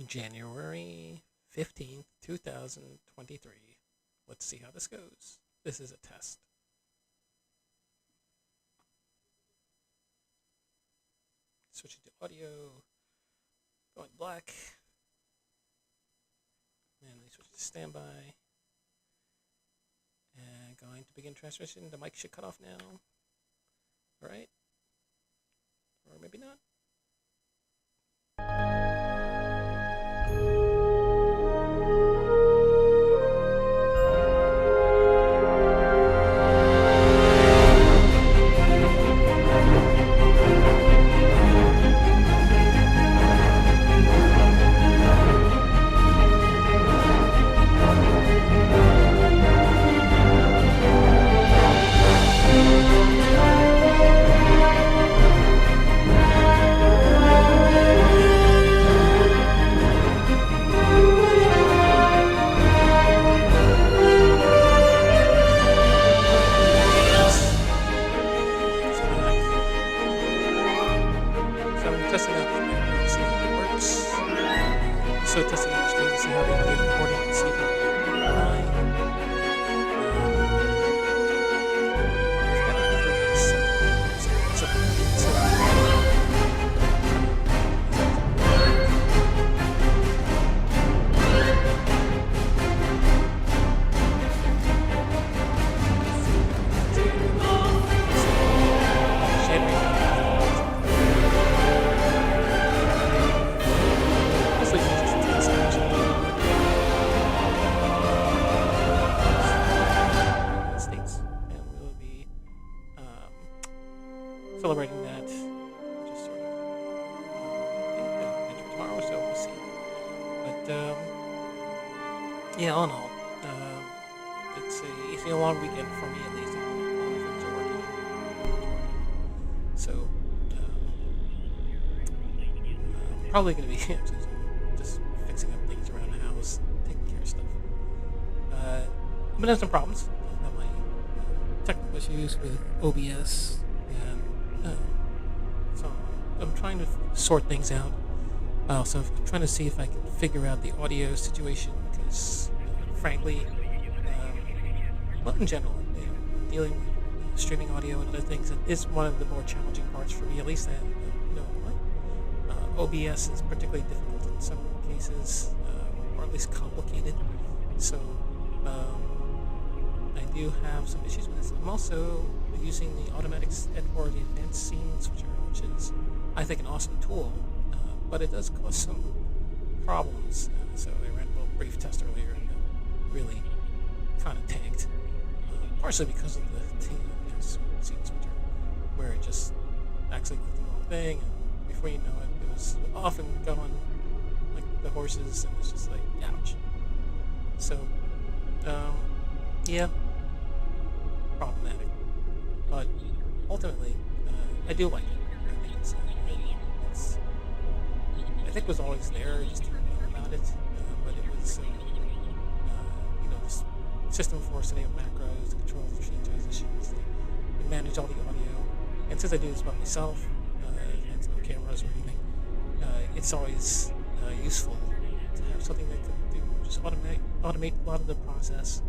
January 15th, 2023. Let's see how this goes. This is a test. Switch it to audio. Going black. And then switch to standby. And going to begin transmission. The mic should cut off now. Alright. Or maybe not. Celebrating that, just sort of tomorrow, so we'll see. But yeah, all in all, it's a long weekend for me at least. All my friends are working, so I'm probably going to be just fixing up things around the house, taking care of stuff. I've been having some problems. I've got my technical issues with OBS. So I'm trying to sort things out. So I'm trying to see if I can figure out the audio situation because, frankly, well, in general, dealing with streaming audio and other things is one of the more challenging parts for me. At least I know OBS is particularly difficult in some cases, or at least complicated. So I do have some issues with this. I'm also using the automatic or the advanced scene switcher, which is, I think, an awesome tool, but it does cause some problems. So I ran a little brief test earlier and it really kind of tanked, partially because of the advanced scene switcher, where it just actually clicked the wrong thing, and before you know it, it was off and gone like the horses, and it's just like, ouch. So, yeah, problematic. But ultimately, I do like it. I think it's I think it was always there, just didn't know about it. But it was, this system for setting up macros, the controls, the machine transitions, and manage all the audio. And since I do this by myself, and no cameras or anything, it's always useful to have something that can do just automate a lot of the process.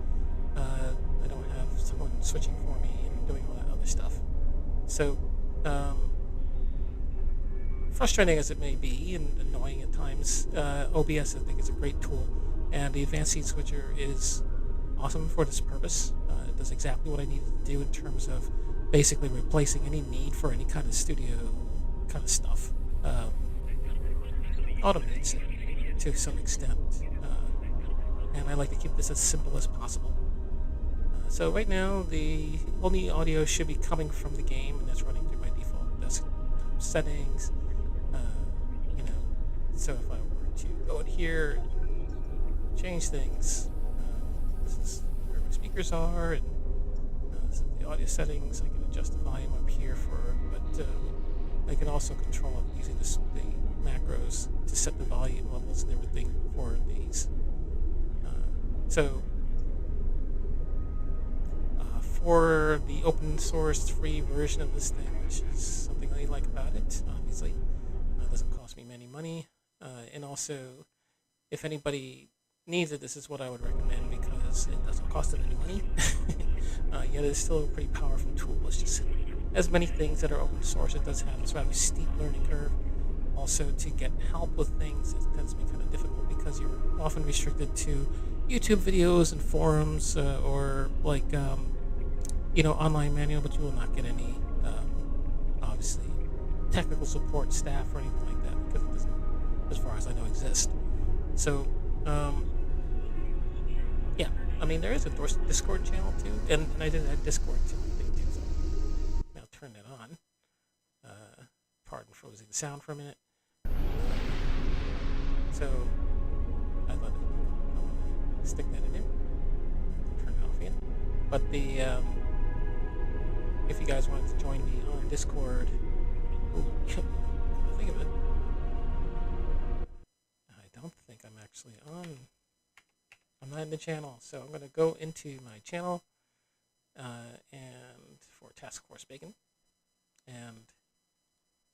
I don't have someone switching for me and doing all that other stuff. So, frustrating as it may be and annoying at times, OBS I think is a great tool, and the advanced scene switcher is awesome for this purpose. It does exactly what I needed to do in terms of basically replacing any need for any kind of studio kind of stuff. Automates it to some extent, and I like to keep this as simple as possible. So right now, the only audio should be coming from the game, and that's running through my default desktop settings. So if I were to go in here and change things, this is where my speakers are, and this is the audio settings. I can adjust the volume up here but I can also control it using the macros to set the volume levels and everything for these. For the open source free version of this thing, which is something I like about it, obviously, it doesn't cost me any money. And also, if anybody needs it, this is what I would recommend because it doesn't cost them any money. Yet it's still a pretty powerful tool. It's just as many things that are open source, it does have this rather steep learning curve. Also, to get help with things, it tends to be kind of difficult because you're often restricted to YouTube videos and forums or like online manual, but you will not get any obviously technical support staff or anything like that because it doesn't, as far as I know, exist. So yeah, I mean there is a Discord channel too, and I did that Discord too thing too. So now turn it on. Pardon frozen sound for a minute. So I thought I'd stick that in there. Turn it off again. But if you guys wanted to join me on Discord, think of it. I don't think I'm actually on. I'm not in the channel, so I'm going to go into my channel and for Task Force Bacon and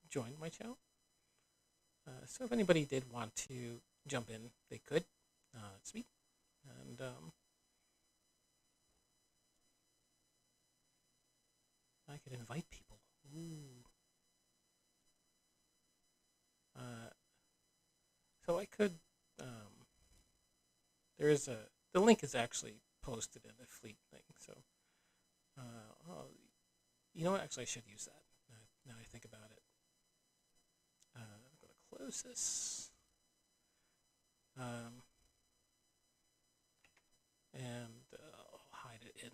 join my channel. So if anybody did want to jump in, they could. It's me. And I could invite people. Ooh. So I could. The link is actually posted in the Fleet thing. So, you know what? Actually, I should use that. Now I think about it. I'm going to close this. And I'll hide it in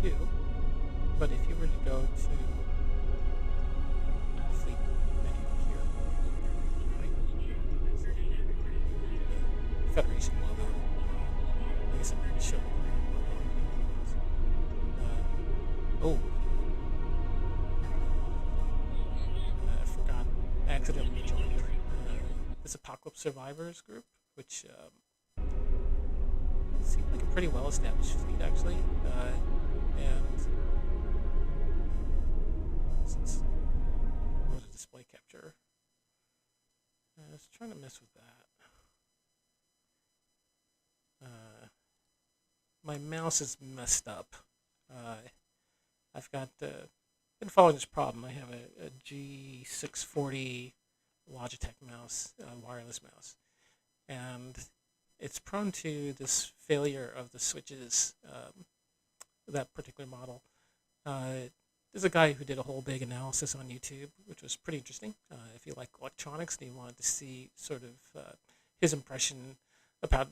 here too. But if you were to go to the Fleet menu here, right? The Federation logo. I guess I'm going to show you. I forgot. I accidentally joined this Apocalypse Survivors group, which seemed like a pretty well-established fleet, actually. And since it was a display capture, I was trying to mess with that. My mouse is messed up. I've got been following this problem. I have a G640 Logitech mouse, wireless mouse, and it's prone to this failure of the switches. That particular model. There's a guy who did a whole big analysis on YouTube, which was pretty interesting. If you like electronics and you wanted to see sort of his impression about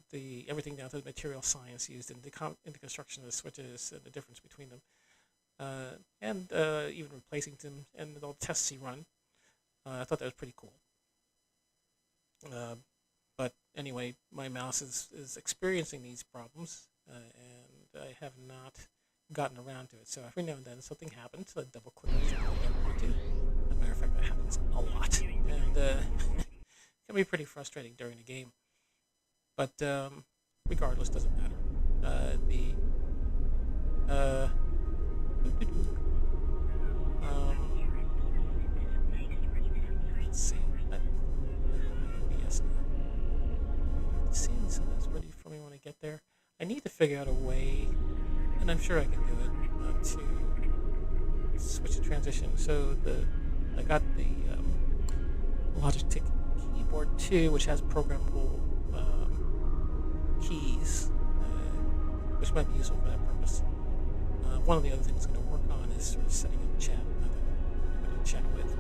everything down to the material science used in the construction of the switches and the difference between them, and even replacing them and the tests he run. I thought that was pretty cool. But anyway, my mouse is experiencing these problems, and I have not gotten around to it. So every now and then something happens, so I double click on something I don't want to. As a matter of fact, that happens a lot, and it can be pretty frustrating during the game. But regardless, doesn't matter. Let's see. OBS now. Seeing so that's ready for me when I get there. I need to figure out a way, and I'm sure I can do it, to switch the transition. So I got the Logitech keyboard too, which has programmable keys, which might be useful for that purpose. One of the other things I'm going to work on is sort of setting up chat. Not that anybody to chat with,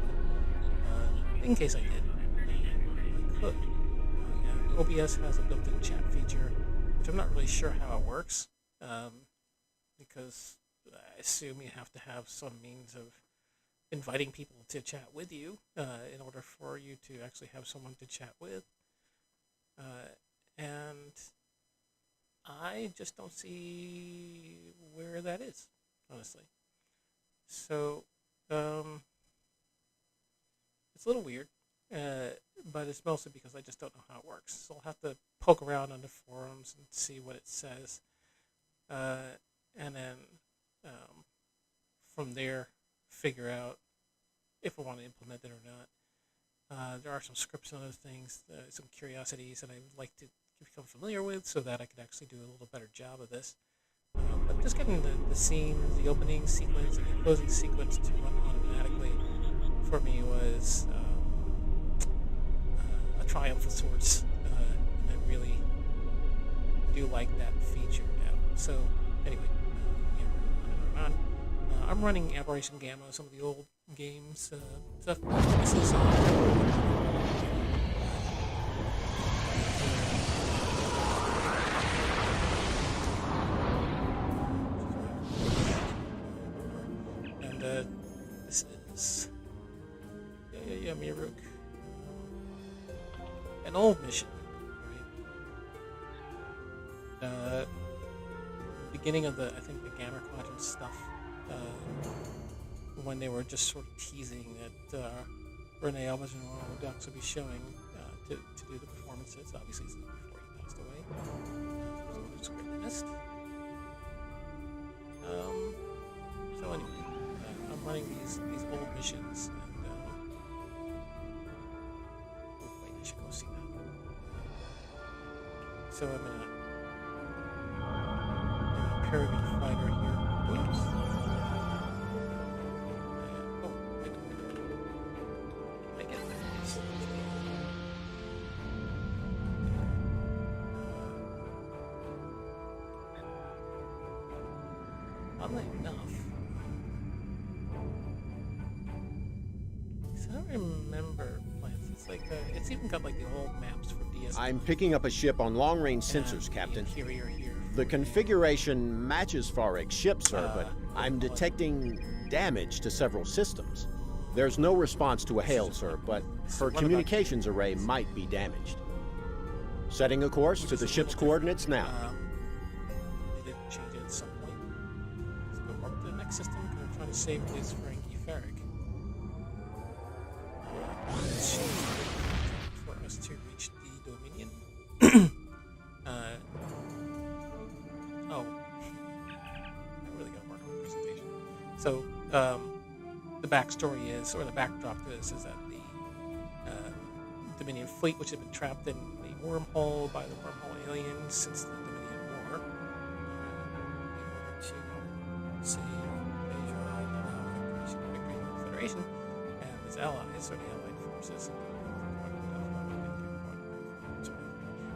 but in case I did, I could. And OBS has a built-in chat feature, which I'm not really sure how it works, because I assume you have to have some means of inviting people to chat with you in order for you to actually have someone to chat with. And I just don't see where that is, honestly. So, it's a little weird, but it's mostly because I just don't know how it works. So I'll have to poke around on the forums and see what it says, and then from there figure out if I want to implement it or not. There are some scripts and other things, some curiosities that I would like to become familiar with so that I could actually do a little better job of this. But just getting the scenes, the opening sequence and the closing sequence to run automatically for me was a triumph of sorts. And I really do like that feature now. So anyway, on. I'm running Aberration Gamma, some of the old games stuff. This is and this is Miruk, an old mission, right? Beginning of the Gamma Quadrant stuff. When they were just sort of teasing that Renee Auberjonois Ducks would be showing to do the performances. Obviously, before he passed away. So it's greatly missed. So anyway, I'm running these old missions, and wait, I should go see that. So I'm in a Peregrine fighter here. Oops. Oddly enough, I don't remember plans. It's like it's even got like the old maps for DS. I'm picking up a ship on long-range sensors, Captain. Interior here. The configuration matches Farek's ship, sir, but I'm detecting damage to several systems. There's no response to a hail, sir, but her communications array might be damaged. Setting a course to the ship's coordinates now. They did change it at some point. Let's go up to the next system because I'm trying to save this Frankie Farrick. For us to reach the Dominion. I really got to work on the presentation. So, the backstory is, or the backdrop to this, is that the Dominion fleet, which had been trapped in the wormhole by the wormhole aliens since the Dominion War, in order to save Asia and victory of the Federation and its allies, or the Allied forces,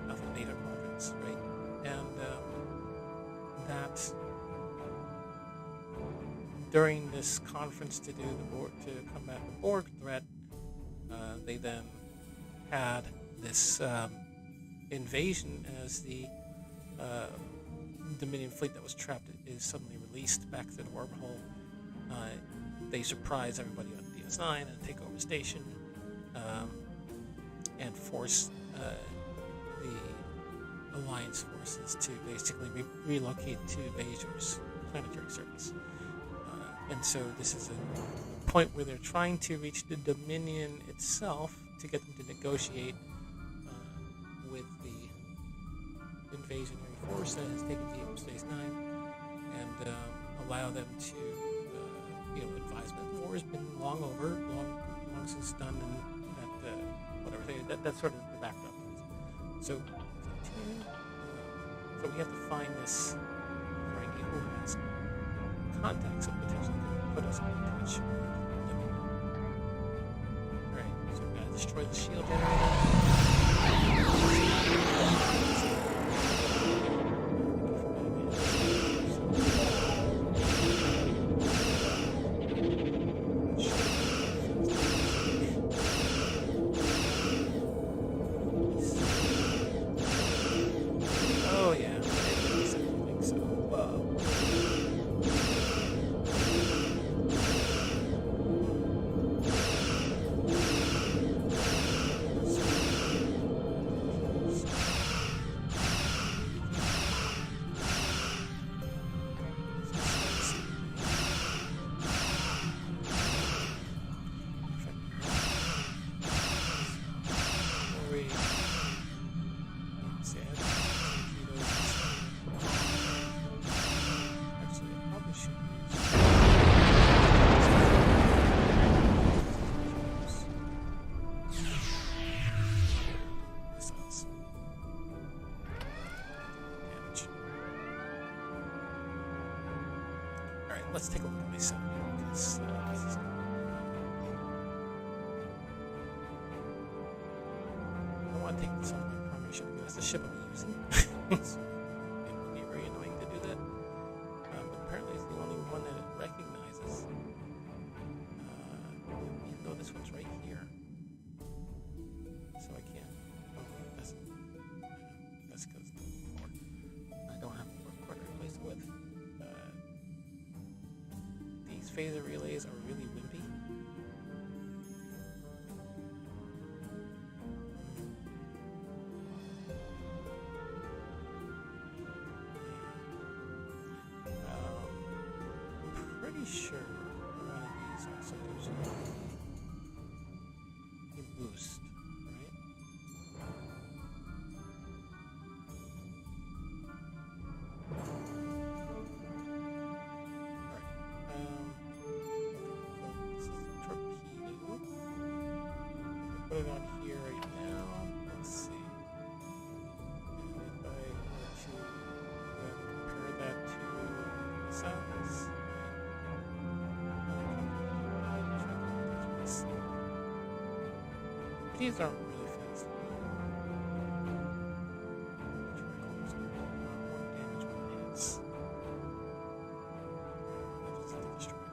Alpha Beta quadrants, right? And that during this conference to combat the Borg threat, they then had this invasion as the Dominion fleet that was trapped is suddenly released back to the wormhole. They surprise everybody on DS9 and take over the station and force the Alliance forces to basically relocate to Bajor's planetary surface. And so this is a point where they're trying to reach the Dominion itself to get them to negotiate with the invasionary force that has taken Deep Space Nine and allow them to, advise them. The war has been long over, long since done, and that's sort of the backdrop. So, so we have to find this Frankie who has contacts that potentially could put us in touch with Dominion. Alright, so we've got to destroy the shield generator. let's take a look at my setup here, because this is. I want to take this off my primary ship because that's the ship I'm using. So it would be very annoying to do that. But apparently it's the only one that it recognizes. Even though this one's right here. So I can't. Oh, that's because I don't have a cord to replace it with. These phaser relays are really wimpy. Pretty sure one of these also gives you a boost, right? Alright, this is a torpedo. Put it on here right now. Let's see. And if I were to compare that to the sounds. These aren't really fast. Triangles are a lot more damage when it hits. I just have to destroy it.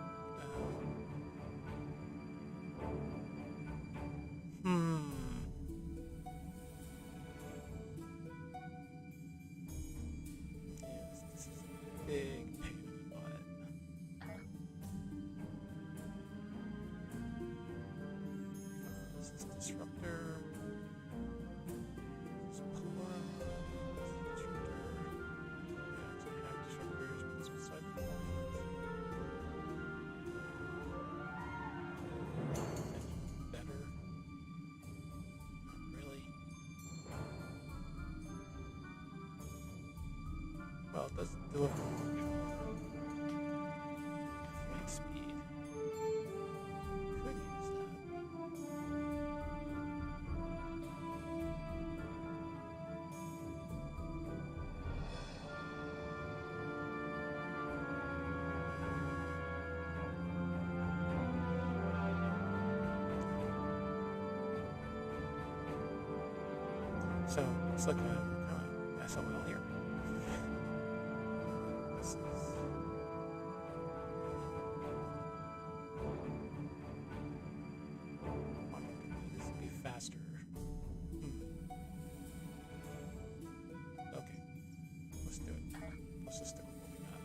Yes, this is a big pain in the butt. This is disruptor. This is Polarum. This is disruptor. We actually have disruptors, but this was side better. Not really. Well, it does deliver more power. Flight speed. Could use that. So it's like a kind of SOL here. This is this would be faster. Okay, let's do it. Let's just stick with what we got.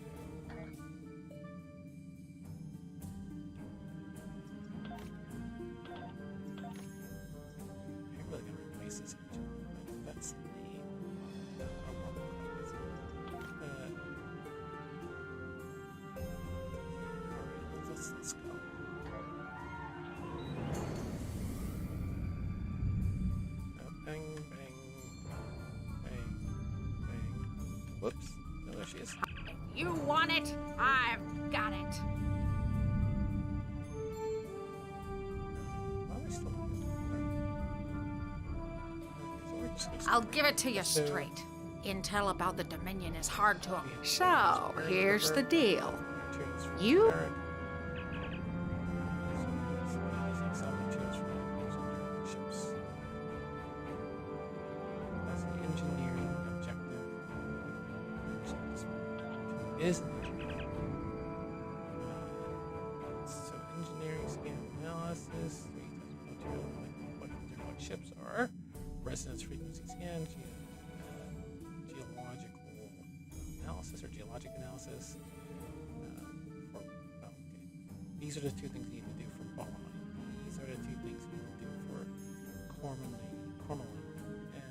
I really gotta replace this engine. That's lame. No, I won't replace it. Alright, let's go. Bang, bang, bang, bang. Whoops. No, there she is. You want it? I've got it. Why am I still I'll give it to you straight. Intel about the Dominion is hard to... So, here's the deal. You... That's the engineering objective. Is an engineering. So engineering scan analysis. 3 material what ships are. Resonance frequency scan, geological analysis or geologic analysis. Okay. These are the two things you need to do for Balamite. These are the two things you need to do for Cormoline. And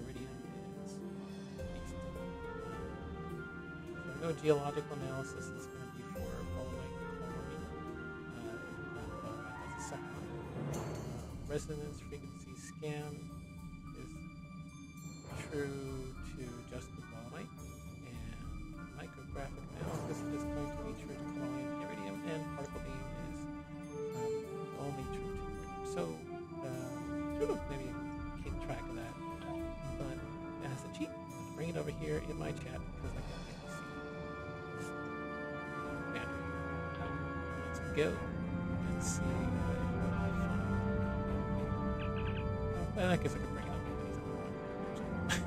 Iridium is these two. So I know geological analysis is going to be for Balamite and Cormoline. Not Balamite, that's the second one. Resonance frequency scan true to just the Balamite, and micrographic analysis is going to be true to Colonium and Iridium, and particle beam is only true to Iridium. So, maybe keep track of that. But as a cheat, I'm going to bring it over here in my chat because I can't get to see boundary. go and see. Well, I guess I could bring it up anytime. So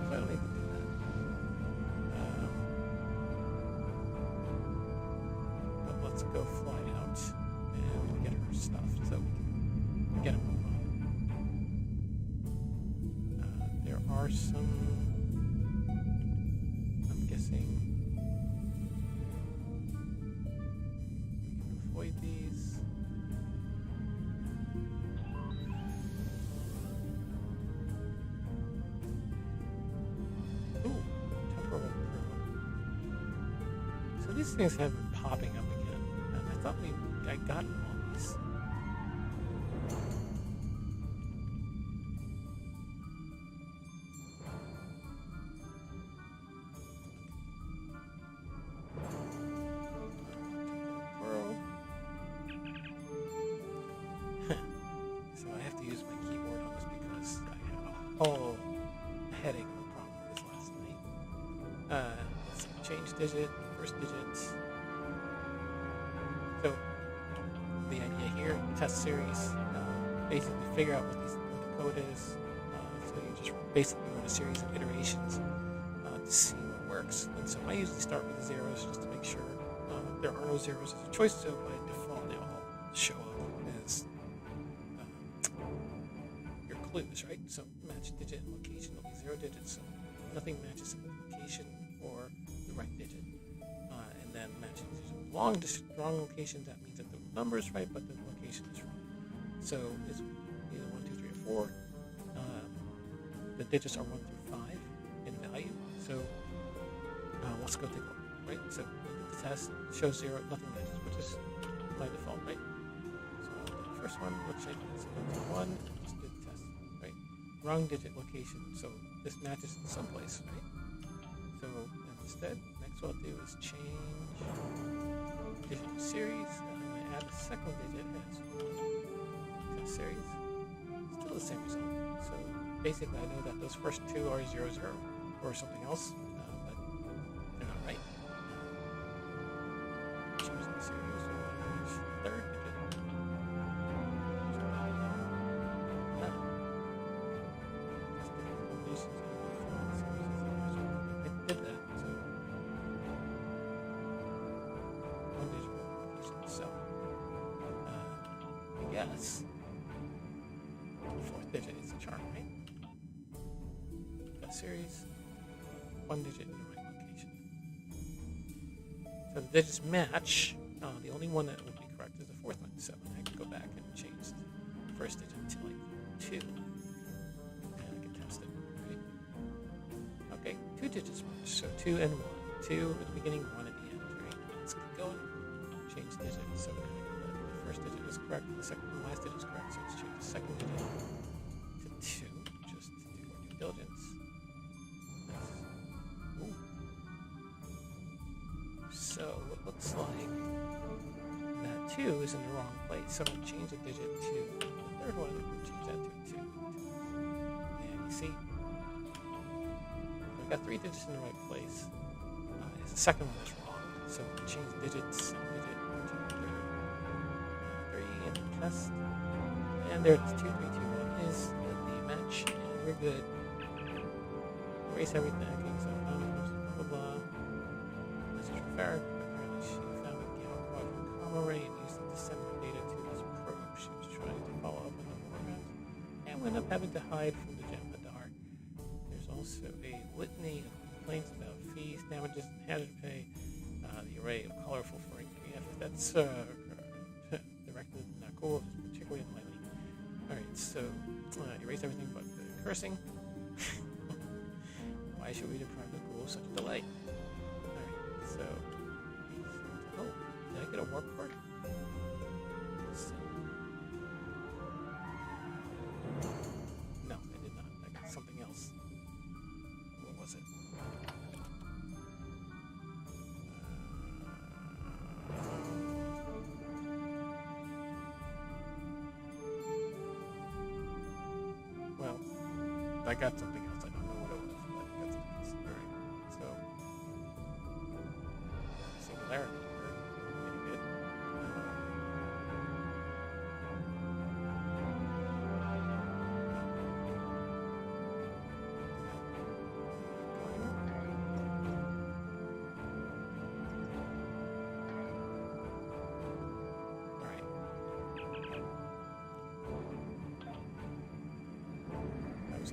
I don't need to do that. But let's go fly out and get her stuff so we can get a move on. There are some. I'm guessing we can avoid these. Ooh, temporal probe. So these things have been popping up again, and I thought I got all these. So I have to use my keyboard on this because I had a whole headache of a problem with this last night. Let's see, change digit, first digit. So the idea here, test series, basically figure out what the code is. So you just basically run a series of iterations to see what works. And so I usually start with the zeros just to make sure there are no zeros as a choice. So by default, they all show up as your clues, right? So match digit and location will be 0 digits. So nothing matches the location or the right digit. And then matching wrong location, that means that the number is right, but the location is wrong. So it's either 1, 2, 3, or 4. The digits are 1 through 5 in value. So let's go take a look, right? So the test shows 0, nothing matches, which is by default, right? So the first one, which I did 1, just did the test, right? Wrong digit location, so this matches in someplace, right? So instead, next what I'll do is change digit to series, and I'm going to add a second digit as test series. Still the same result. So basically, I know that those first two are 0, 0, or something else, but they're not right. Choose the series, or third digit. I did that, so one digit location. So I guess the fourth digit is the charm, right? That series, one digit in the right location. So the digits match. The only one that would be correct is the fourth one. So I can go back and change the first digit to like 2. And I can test it, right? Okay, 2 digits match. So 2 and 1. 2 at the beginning, 1 at the end, right? Let's keep going. Change digits. So the first digit is correct, the last digit is correct. So let's change the second digit to 2, just to do our due diligence. Ooh. So it looks like that 2 is in the wrong place. So I'm going to change the digit to the third one. Change that to 2. And you see, we've got 3 digits in the right place. The second one is wrong. So we change the digits, second digit to the third. 3 and test. And there it's 2, 3, 2, 1 is the match. And we're good. Erase everything. Okay, so blah blah blah. Message from Farrah. Apparently she found a gamma quadrant comma ray and used it to send her data to this probe. She was trying to follow up on the programs and wound up having to hide from the Jem'Hadar. There's also a litany of complaints about fees, damages, and how to pay. The array of colorful for if that's directed not cool, it's particularly unlikely. Alright, so erase everything but the cursing. Why should we deprive the ghoul of such a delay? Alright, so oh, did I get a warp cord? So, no, I did not. I got something else. What was it? Well, I got something else. I don't know what it was, but I got something else. Alright, so singularity here. Pretty good.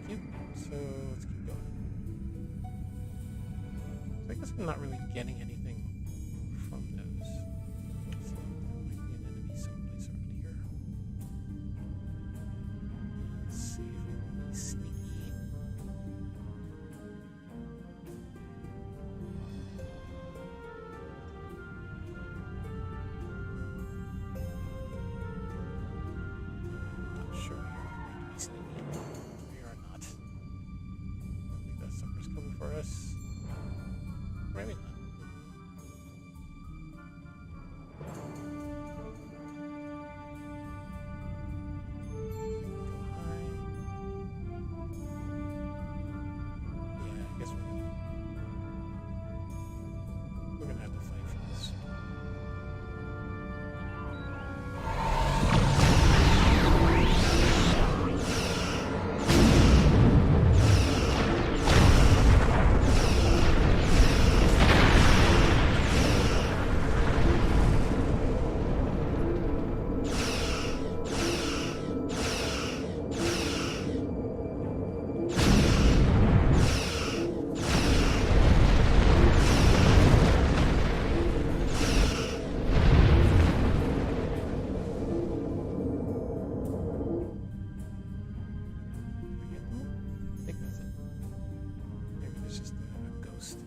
Thank you. So let's keep going. So I guess I'm not really getting anything from those. Looks like there might be an enemy someplace around here. Let's see if we can be sneaky. Not sure we are going to be sneaky. We are not. I think that sucker's coming for us. Maybe not. Go high. Yeah, I guess we're gonna have to fight for this. I think that's it. Maybe there's just a ghost.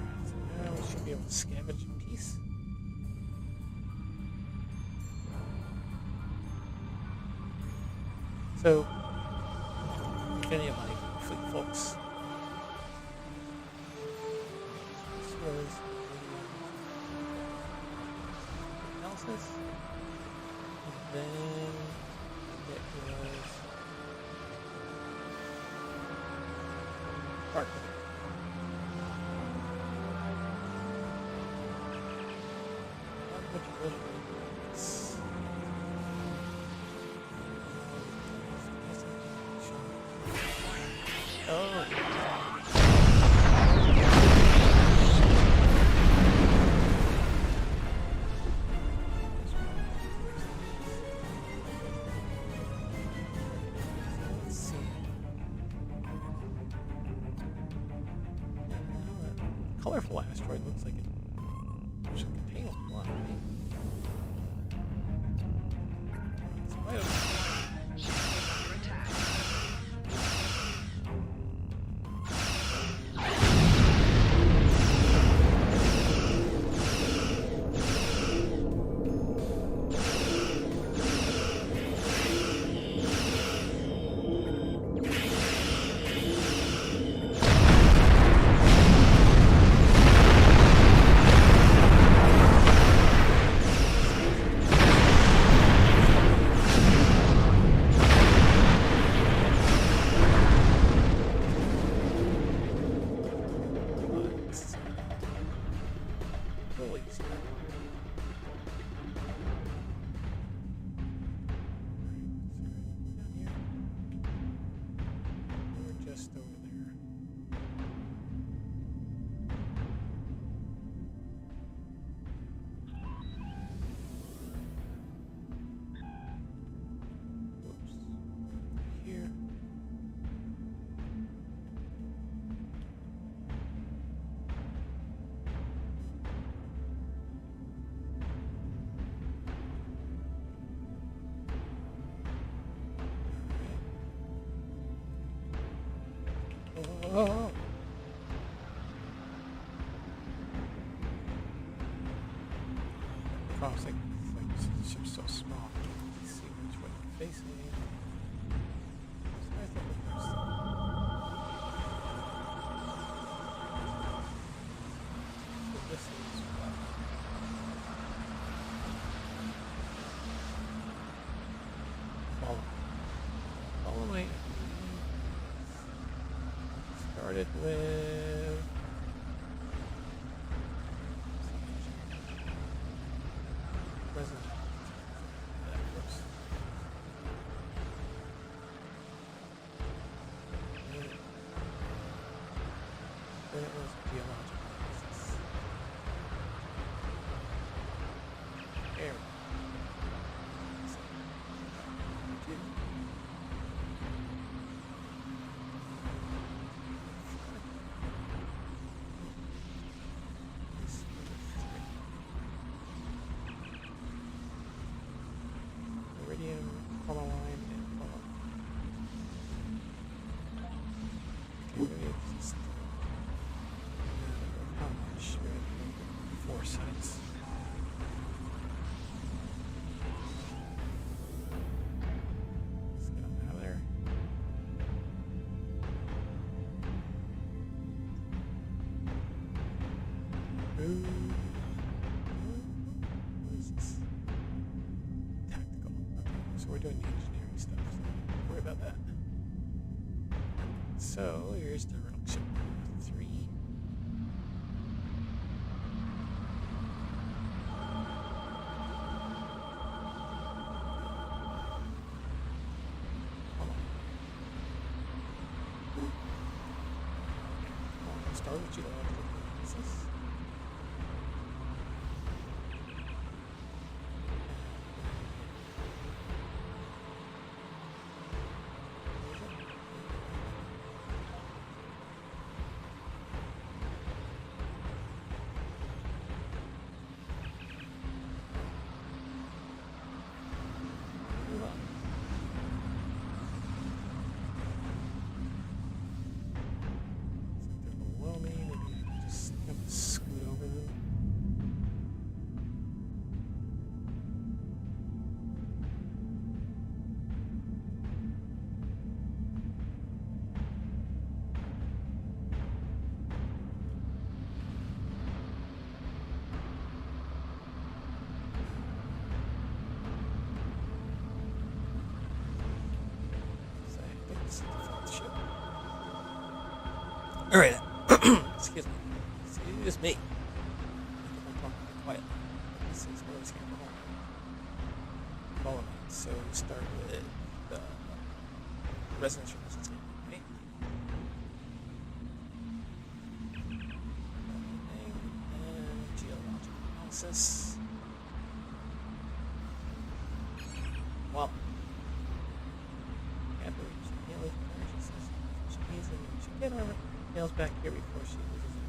Alright, so now we should be able to scavenge in peace. So, if any of my fleet folks, this was analysis, and then it was Park. Oh. Let's see. Colorful asteroid looks like it should contain a lot, right? It's wide open. Really easy. Down here. We're just over there. Whoops. Here. Oh. Crossing. It's like this ship's so small. Let's see which way we're facing. So I think we're first. So this is follow my. Started with present. That works. Then it was geological. foresights. Let's get on out of there. What is this? Tactical. Okay, so we're doing the engineering stuff, so don't worry about that. So here's the relic ship 3. Start with you. What's this? All right. Excuse me. Excuse me. I'm talking quiet. This is where it's going to go. Follow me. So we start with the resonance resistance, right? And geological analysis. Well. Get her nails back here before she loses it.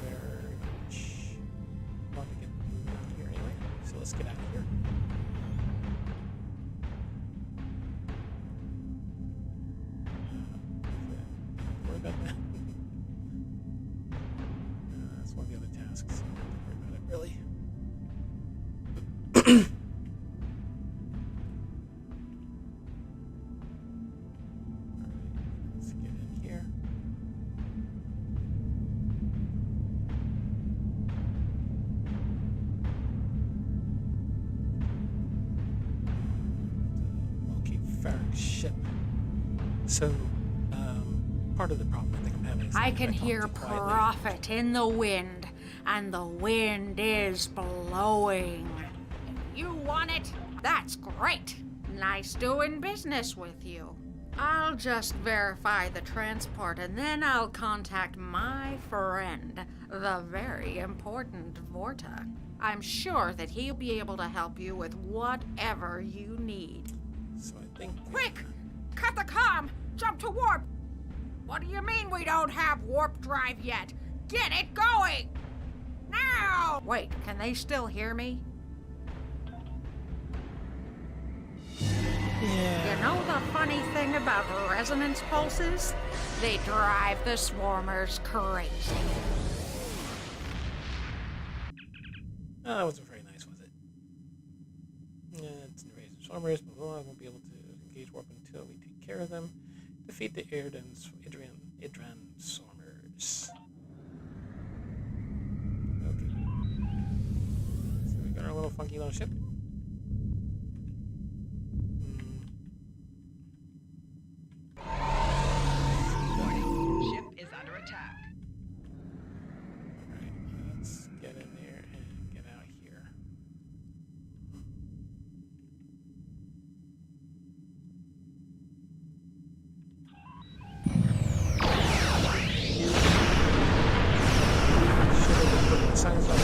Very much want to get moving out here anyway, so let's get out of here. Don't worry about that. That's one of the other tasks. Don't worry about it, really. Let's get in here. Locate Farrak's ship. So, part of the problem I think I'm having is I can hear profit in the wind, and the wind is blowing. If you want it, that's great. Nice doing business with you. I'll just verify the transport, and then I'll contact my friend, the very important Vorta. I'm sure that he'll be able to help you with whatever you need. So I think... Quick! Cut the comm! Jump to warp! What do you mean we don't have warp drive yet? Get it going! Now! Wait, can they still hear me? Yeah. You know the funny thing about resonance pulses? They drive the swarmers crazy. That wasn't very nice, was it? Yeah, it's in raising swarmers, but I won't be able to engage warp until we take care of them. Defeat the Idran swarmers. Okay. So we got our little funky little ship. Ship is under attack. Alright, let's get in there and get out here. Should have put the signs on.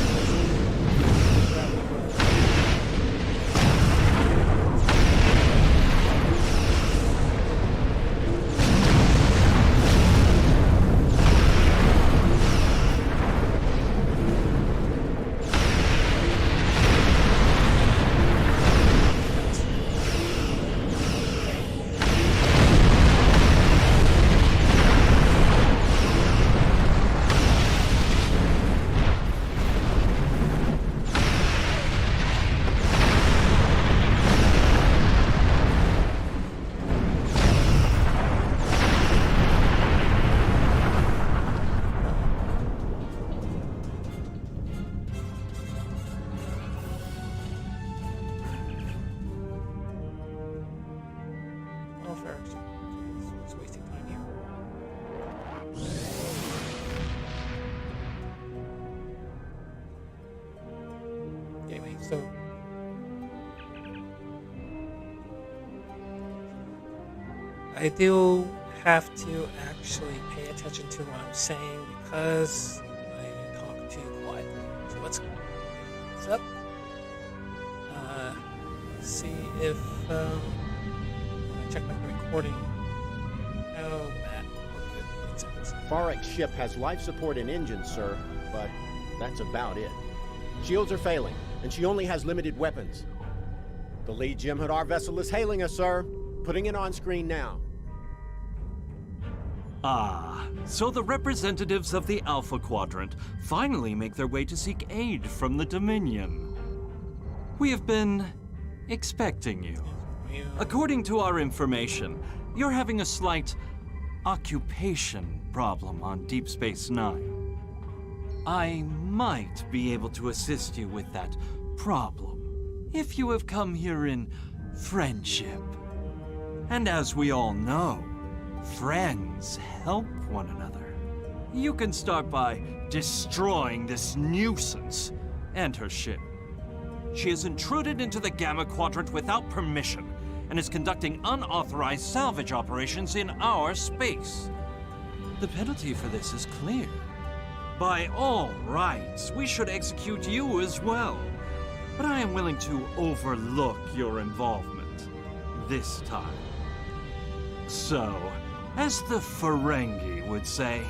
So, I do have to actually pay attention to what I'm saying because I talk too quietly. So let's up. See if I check my recording. Oh, bad. We're good. Makes sense. Farek's ship has life support and engines, sir, but that's about it. Shields are failing, and she only has limited weapons. The lead Jem'Hadar vessel is hailing us, sir. Putting it on screen now. Ah, so the representatives of the Alpha Quadrant finally make their way to seek aid from the Dominion. We have been expecting you. According to our information, you're having a slight occupation problem on Deep Space Nine. I might be able to assist you with that problem if you have come here in friendship. And as we all know, friends help one another. You can start by destroying this nuisance and her ship. She has intruded into the Gamma Quadrant without permission and is conducting unauthorized salvage operations in our space. The penalty for this is clear. By all rights, we should execute you as well. But I am willing to overlook your involvement this time. So, as the Ferengi would say,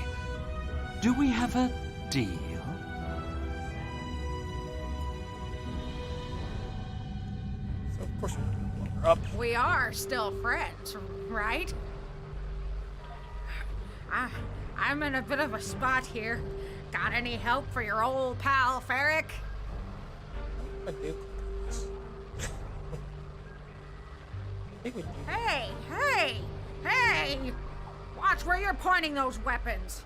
do we have a deal? So of course we're not gonna blow her up. We are still friends, right? I'm in a bit of a spot here. Got any help for your old pal, Farek? I do. I think we do. Hey! Watch where you're pointing those weapons.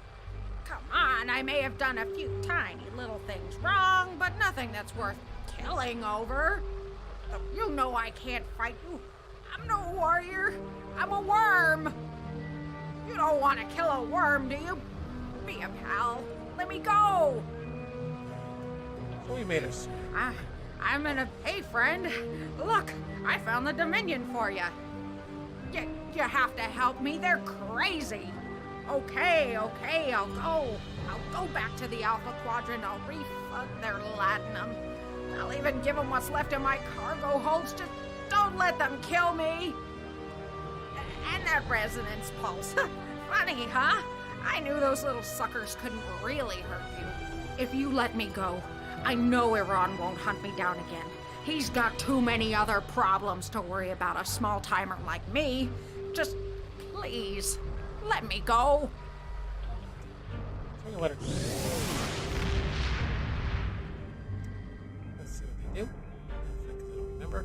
Come on, I may have done a few tiny little things wrong, but nothing that's worth killing over. You know I can't fight you. I'm no warrior. I'm a worm. You don't want to kill a worm, do you? Be a pal. Let me go. So we made us. I'm in a... Hey, friend. Look, I found the Dominion for you. You have to help me. They're crazy. Okay, I'll go. I'll go back to the Alpha Quadrant. I'll refund their latinum. I'll even give them what's left of my cargo holds. Just don't let them kill me. And that resonance pulse. Funny, huh? I knew those little suckers couldn't really hurt you. If you let me go, I know Iran won't hunt me down again. He's got too many other problems to worry about a small-timer like me. Just, please, let me go. I'm gonna let her. Let's see what they do. Because I don't remember.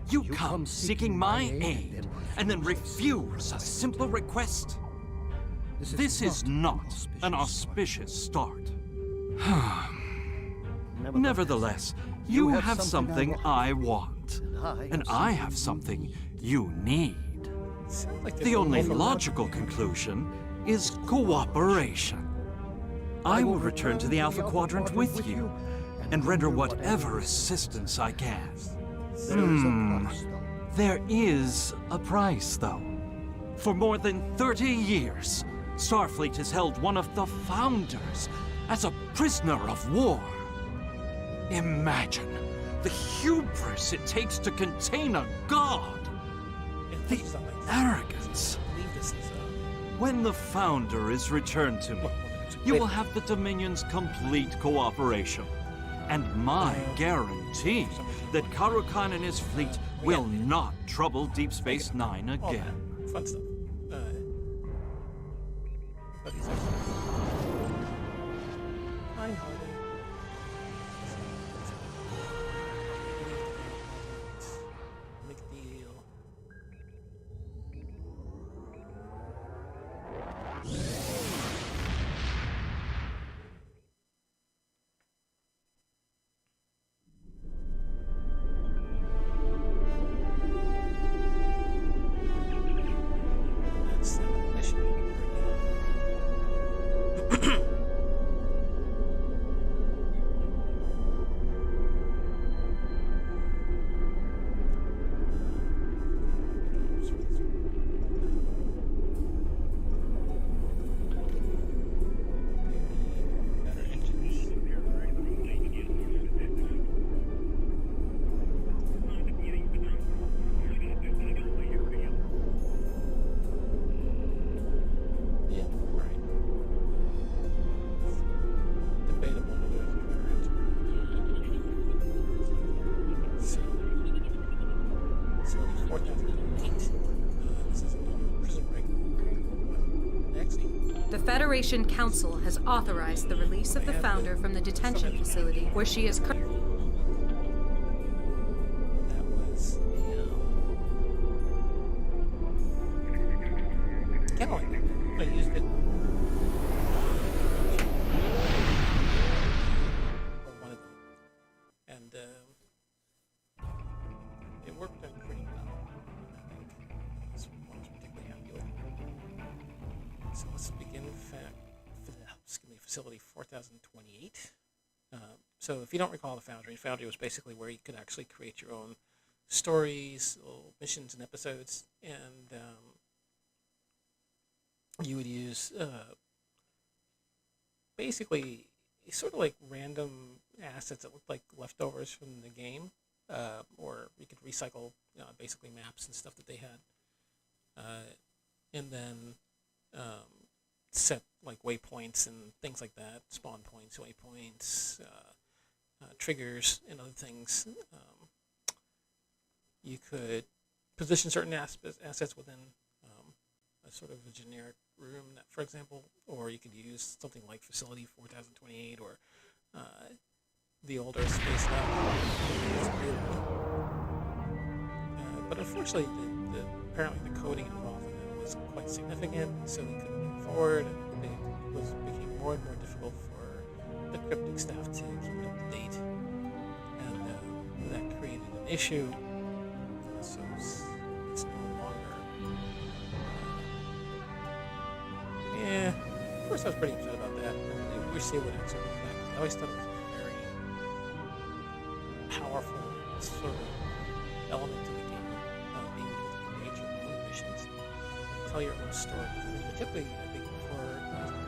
You come seeking my aid and then refuse a simple request? This is not an auspicious start. Nevertheless, you have something I want, and I have something you need. Sounds like The only logical conclusion is cooperation. I will return to the Alpha Quadrant with you and render whatever assistance I can. There is a price, though. For more than 30 years, Starfleet has held one of the Founders as a prisoner of war. Imagine the hubris it takes to contain a god. The arrogance. Leave this is When the Founder is returned to me, you will have the Dominion's complete cooperation, and my guarantee that Karukan and his fleet will not trouble Deep Space Nine all again. that fun stuff. But he's kind-hearted. Make a deal. That's the mission. Federation Council has authorized the release of the Founder from the detention facility where she is currently. That was the Gallon. I used it. Or one of them. And it worked out pretty well. This one I was particularly happy with. So let's begin facility 4028. So if you don't recall the Foundry was basically where you could actually create your own stories, little missions and episodes, and you would use basically sort of like random assets that looked like leftovers from the game, or you could recycle basically maps and stuff that they had, and then set like waypoints and things like that, spawn points, waypoints, triggers, and other things. You could position certain assets within a sort of a generic room, for example, or you could use something like Facility 4028 or the older Space Lab. But unfortunately, apparently the coding involved in it was quite significant, so we couldn't move forward, and it became more and more difficult for the cryptic staff to keep it up to date, and that created an issue. So it's no longer. Yeah, of course I was pretty upset about that. I wish they would actually be back. I always thought it was a very powerful sort of element to the game, being able to create your own missions and tell your own story. Particularly, I think before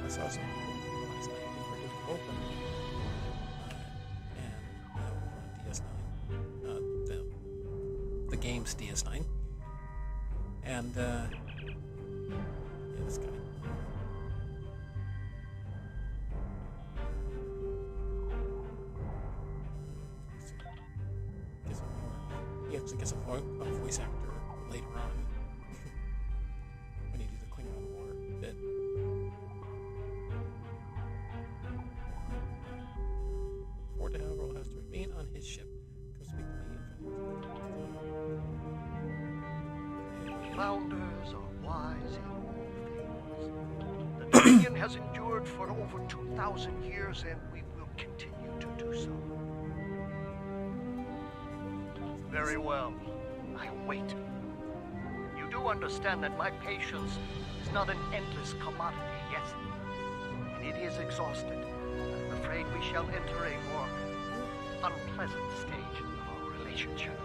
I saw some people last night who were doing open, and over on DS9, the game's DS9, and yeah, this guy. He actually gets a voice actor later on when you do the Klingon War bit. Ford, however, will have to remain on his ship. Come speak to me. Founders are wise in all things. The Dominion has endured for over 2,000 years, and we will continue to do so. Very well. I wait. You do understand that my patience is not an endless commodity, yes? And it is exhausted. I'm afraid we shall enter a more unpleasant stage of our relationship.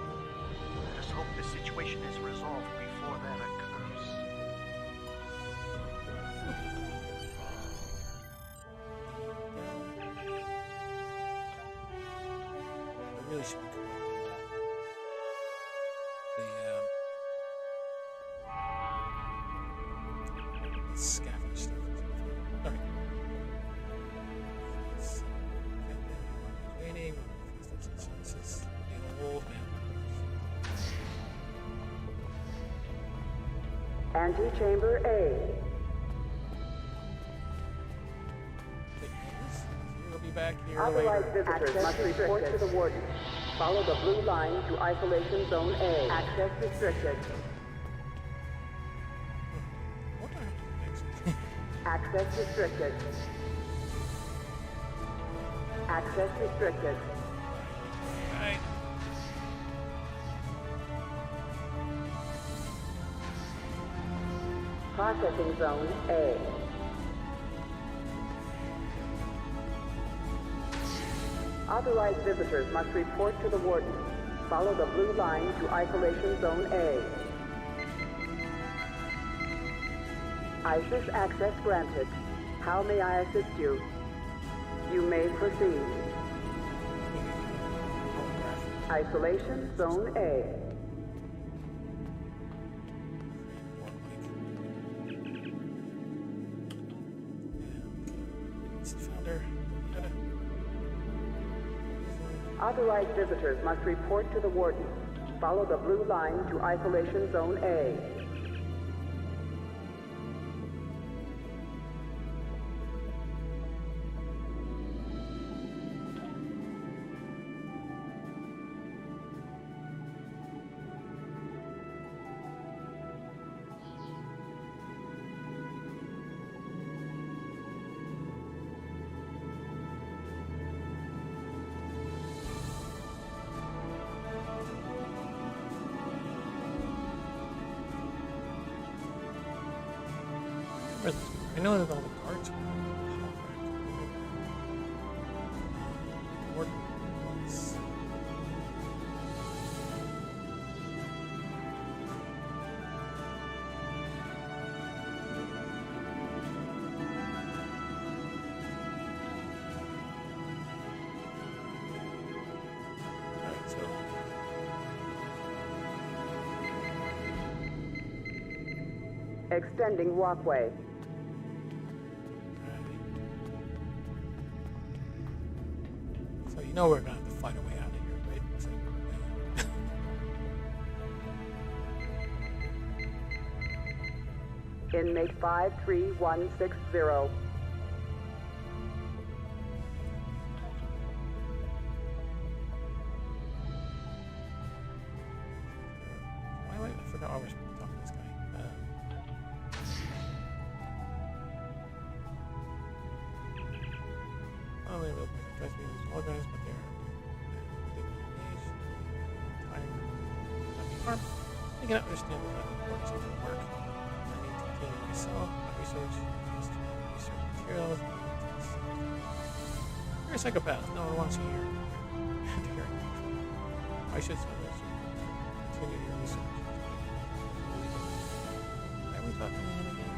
Let us hope the situation is resolved before that occurs. I really should be correct. The scavenge stuff. Alright. Training, services, the old man. Antechamber A. We'll be back here Authorized later. visitors must report to the warden. Follow the blue line to Isolation Zone A. Access restricted. What do I have to do next? Access restricted. Access restricted. Alright. Processing Zone A. Authorized visitors must report to the warden. Follow the blue line to Isolation Zone A. ISIS access granted. How may I assist you? You may proceed. Isolation Zone A. Founder. Authorized visitors must report to the warden. Follow the blue line to Isolation Zone A. know that all the guards were hologram. Warden was. Alright, so. Extending walkway. So you know we're gonna have to fight our way out of here, right? So, Inmate 53160. wait, I forgot I was talking to this guy. Only real person tries to be these organized, but they're time. I cannot understand the importance of the work. I need to clean myself, my research, research materials. You're a psychopath. No one wants you here. To hear it. I should continue your research. Why are we talking to him again?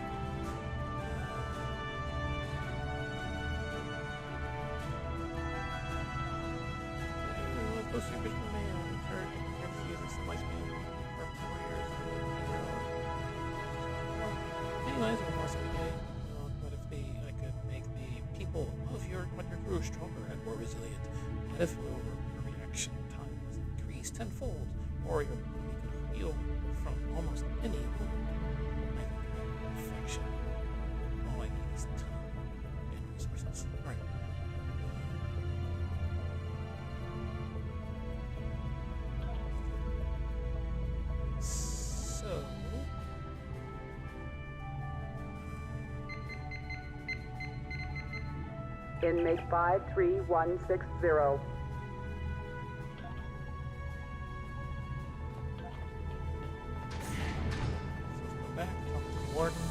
Those secrets remain unheard. I can't see this in my span for 4 years. Anyways, we're lost today. What if I could make the people of your crew stronger and more resilient? What if your reaction time was increased tenfold, or your body could heal from almost any wound? I can create perfection. All I need is time and resources. All right. So, Inmate 53160. let's go back, talk to the warden.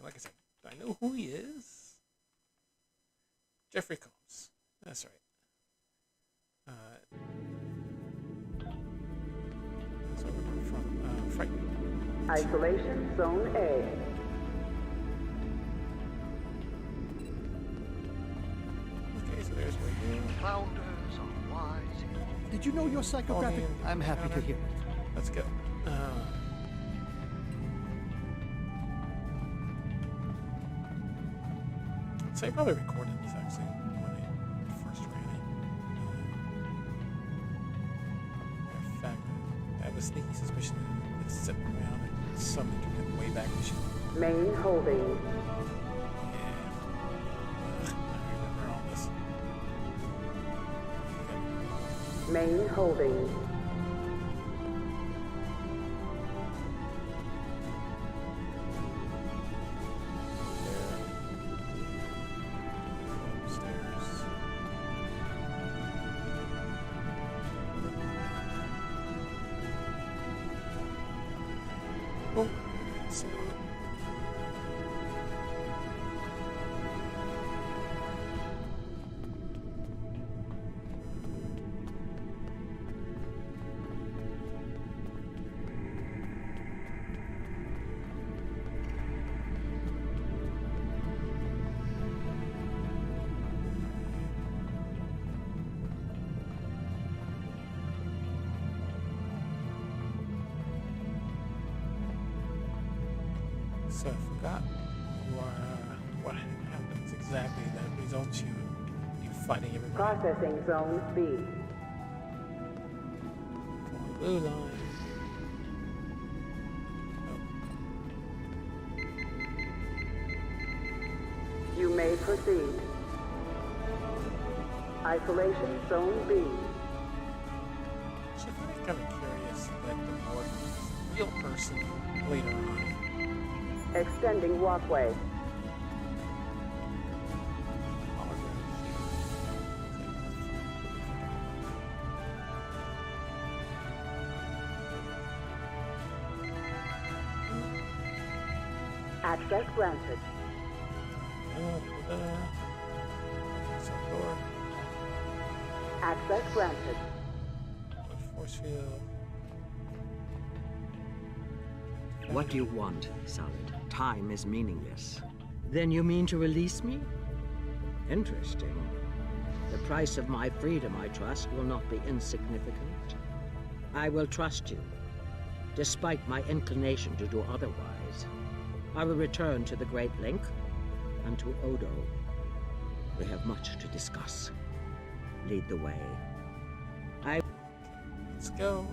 Like I said, I know who he is. Jeffrey Combs. That's right. So we're from Frightened. Isolation Zone A. Okay, so there's where you. Founders are wise. Did you know you're psychopathic? Volume, I'm happy to hear it. Let's go. So I probably recorded this actually when I first ran it. In fact, I have a sneaky suspicion that it's sitting around in some internet way back machine. Main holding. Yeah. Ugh, I remember all this. Okay. Main holding. Upstairs. Oh, so So I forgot what happens exactly that results you fighting everybody. Processing Zone B. Blue line. You may proceed. Isolation Zone B. So I find it kind of curious that the warden is a real person later on. Extending walkway. Access granted. Door. Access granted. Force field. What do you want, Solid? Time is meaningless. Then you mean to release me? Interesting. The price of my freedom, I trust, will not be insignificant. I will trust you, despite my inclination to do otherwise. I will return to the Great Link and to Odo. We have much to discuss. Lead the way. Let's go.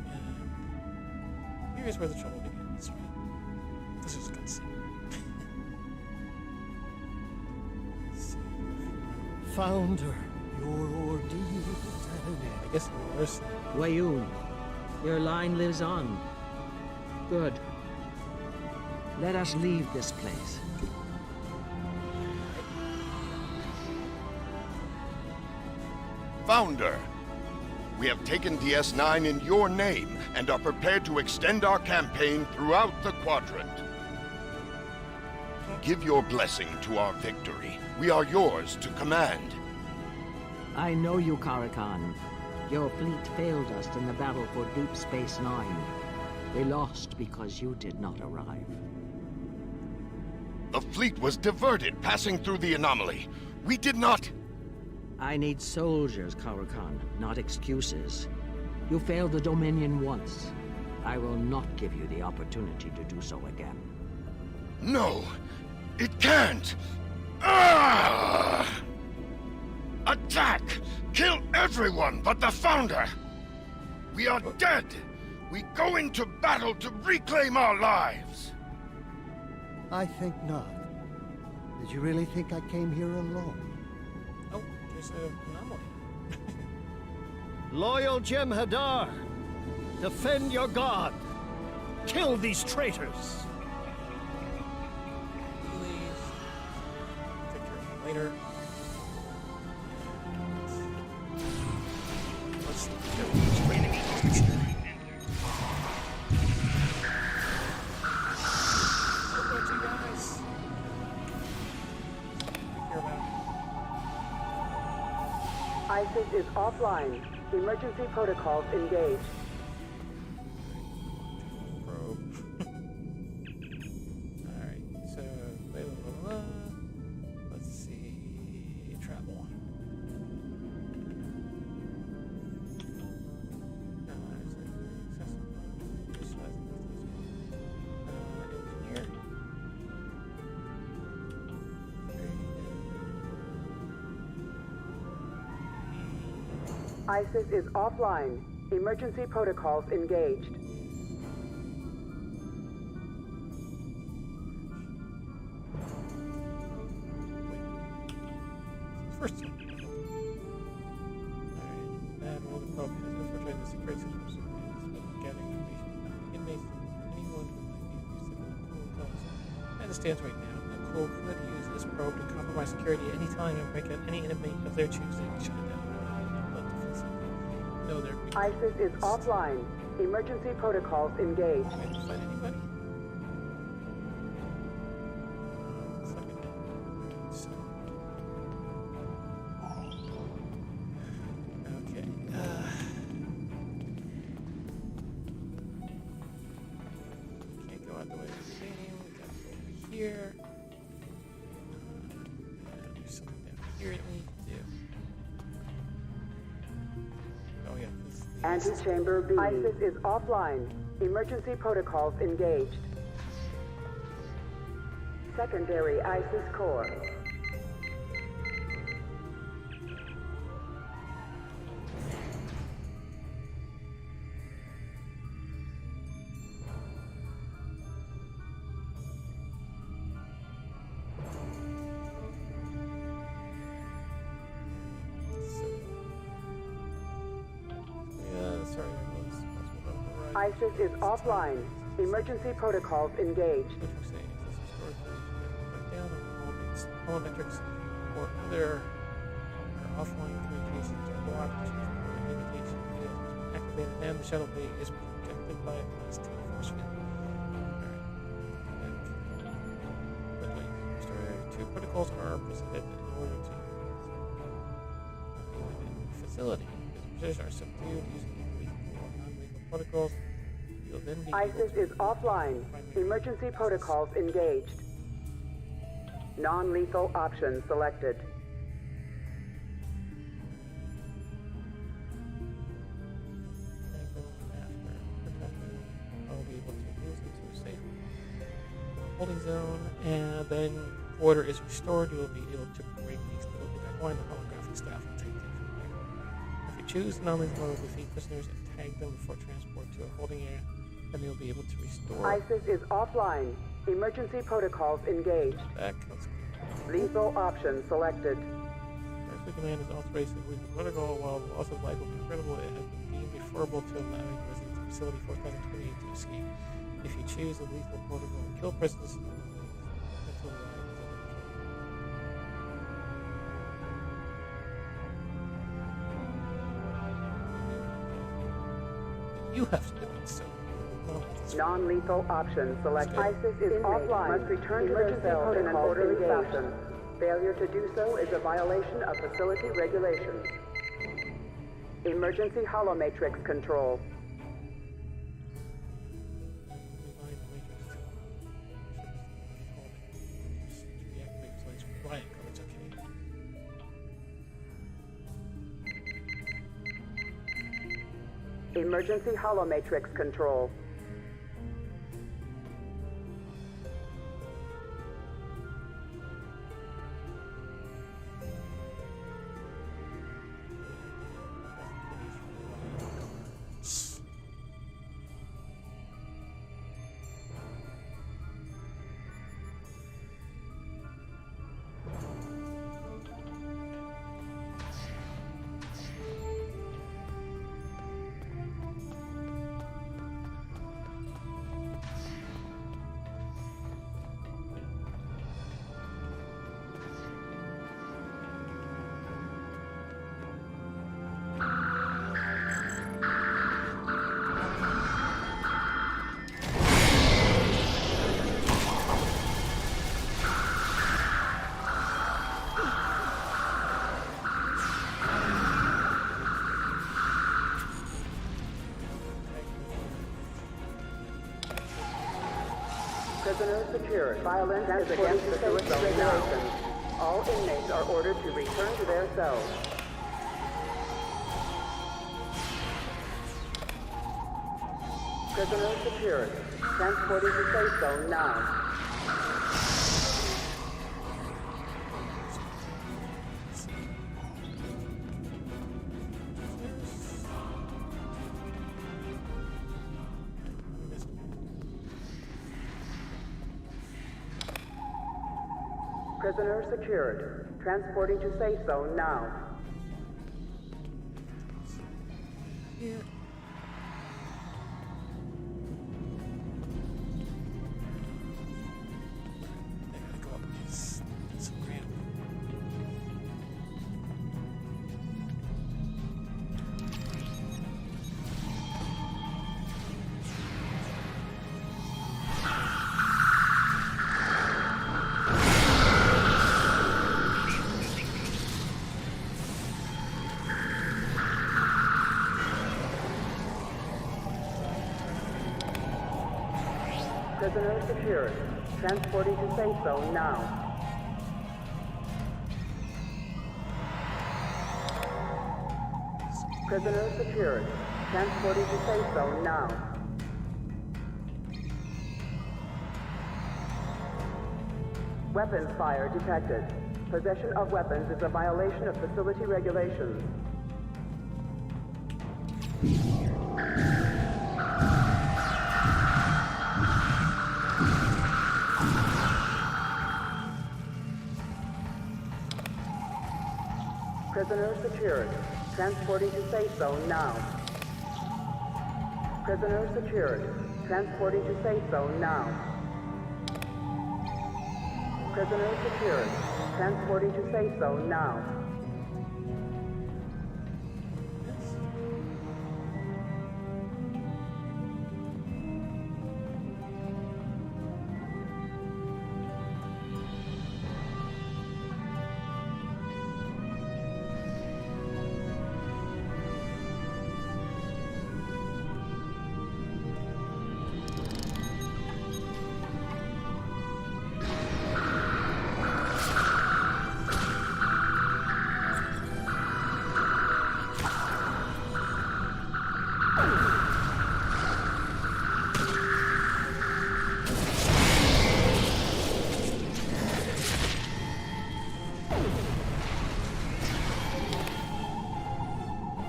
Here's where the trouble begins, right? This is a cutscene. Founder, your ordeal is at an end. I guess worse. Wayun, your line lives on. Good. Let us leave this place. Founder, we have taken DS9 in your name and are prepared to extend our campaign throughout the quadrant. Give your blessing to our victory. We are yours to command. I know you, Karakan. Your fleet failed us in the battle for Deep Space Nine. We lost because you did not arrive. The fleet was diverted passing through the anomaly. We did not... I need soldiers, Karakan, not excuses. You failed the Dominion once. I will not give you the opportunity to do so again. No, it can't! Ah! Attack! Kill everyone but the Founder! We are dead! We go into battle to reclaim our lives! I think not. Did you really think I came here alone? Oh, there's an anomaly. Loyal Jem'Hadar, defend your god. Kill these traitors. Please. Take care of them later. Let's ISIS is offline. Emergency protocols engaged. probe. Alright, so blah, blah, blah. Let's see. Travel. Engineer. ISIS is offline. Emergency protocols engaged. First one. Alright, that will the probe has infiltrated the secret systems of gathering information about inmates and anyone who might be abusive of cool codes. As it stands right now, a cool could use this probe to compromise security at any time and break out any inmate of their choosing. Shut it down. No, they're ISIS is offline. Emergency protocols engaged. Can I find anybody? Looks like it did. So. Okay. Can't go out the way of the game. We gotta go over here. There's something down here that we need to do. Oh yeah. Antechamber B. ISIS is offline. Emergency protocols engaged. Secondary ISIS core. ISIS is offline. Emergency protocols engaged. Holometrics or other offline communications are blocked. Communication field is activated, and the shuttle bay is protected by a plus 2 force field. Two protocols are presented in order to the facility. Visitors are subdued using lethal or non-lethal protocols. You'll then be ISIS is offline. Emergency protocols engaged. Non-lethal option selected. I'll be able to move into a safe holding zone, and then order is restored. You will be able to bring these little the holographic staff and take them from there. If you choose non-lethal mode, defeat prisoners and tag them before transport to a holding area, then you'll be able to restore. ISIS is offline. Emergency protocols engaged. Back. Lethal option selected. Starfleet Command is authorized to leave the protocol. While the loss of life will be credible, it has been deemed preferable to allowing residents of Facility 4028 to escape. If you choose the lethal protocol, kill prisoners until the life is under control. You have to do it, so. Non-lethal option selected. ISIS is offline. Must return to their cells in an orderly fashion. Failure to do so is a violation of facility regulations. Emergency holomatrix control. Emergency holomatrix control. Prisoners secured. Violence is against facility regulations. All inmates are ordered to return to their cells. Prisoners secured. Transported to safe zone now. Prisoners secured. Transporting to safe zone now. Here. Go up this ramp. Prisoners secured. Transporting to safe zone now. Prisoners secured. Transporting to safe zone now. Weapons fire detected. Possession of weapons is a violation of facility regulations. Prisoners secured. Transporting to safe zone now. Prisoner secured. Transporting to safe zone now. Prisoner secured. Transporting to safe zone now.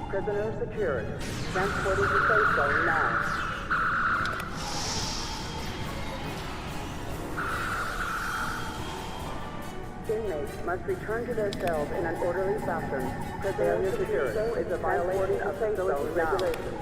Prisoner secured. Transporting to safe zone now. Inmates must return to their cells in an orderly fashion. Prisoner secured is a violation of safe zone regulations.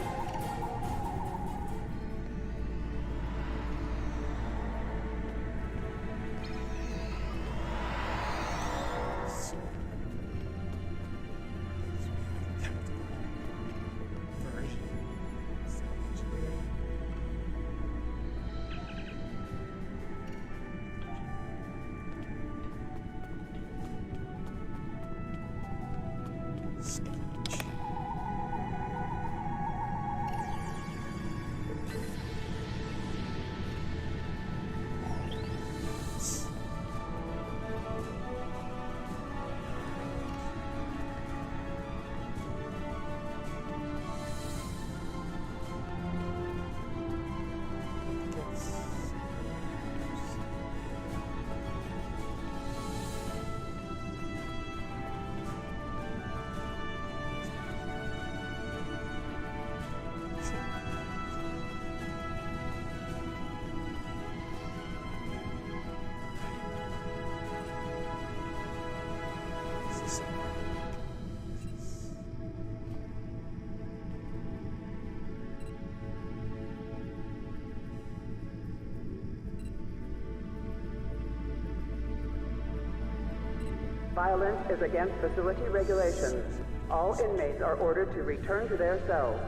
Violence is against facility regulations. All inmates are ordered to return to their cells.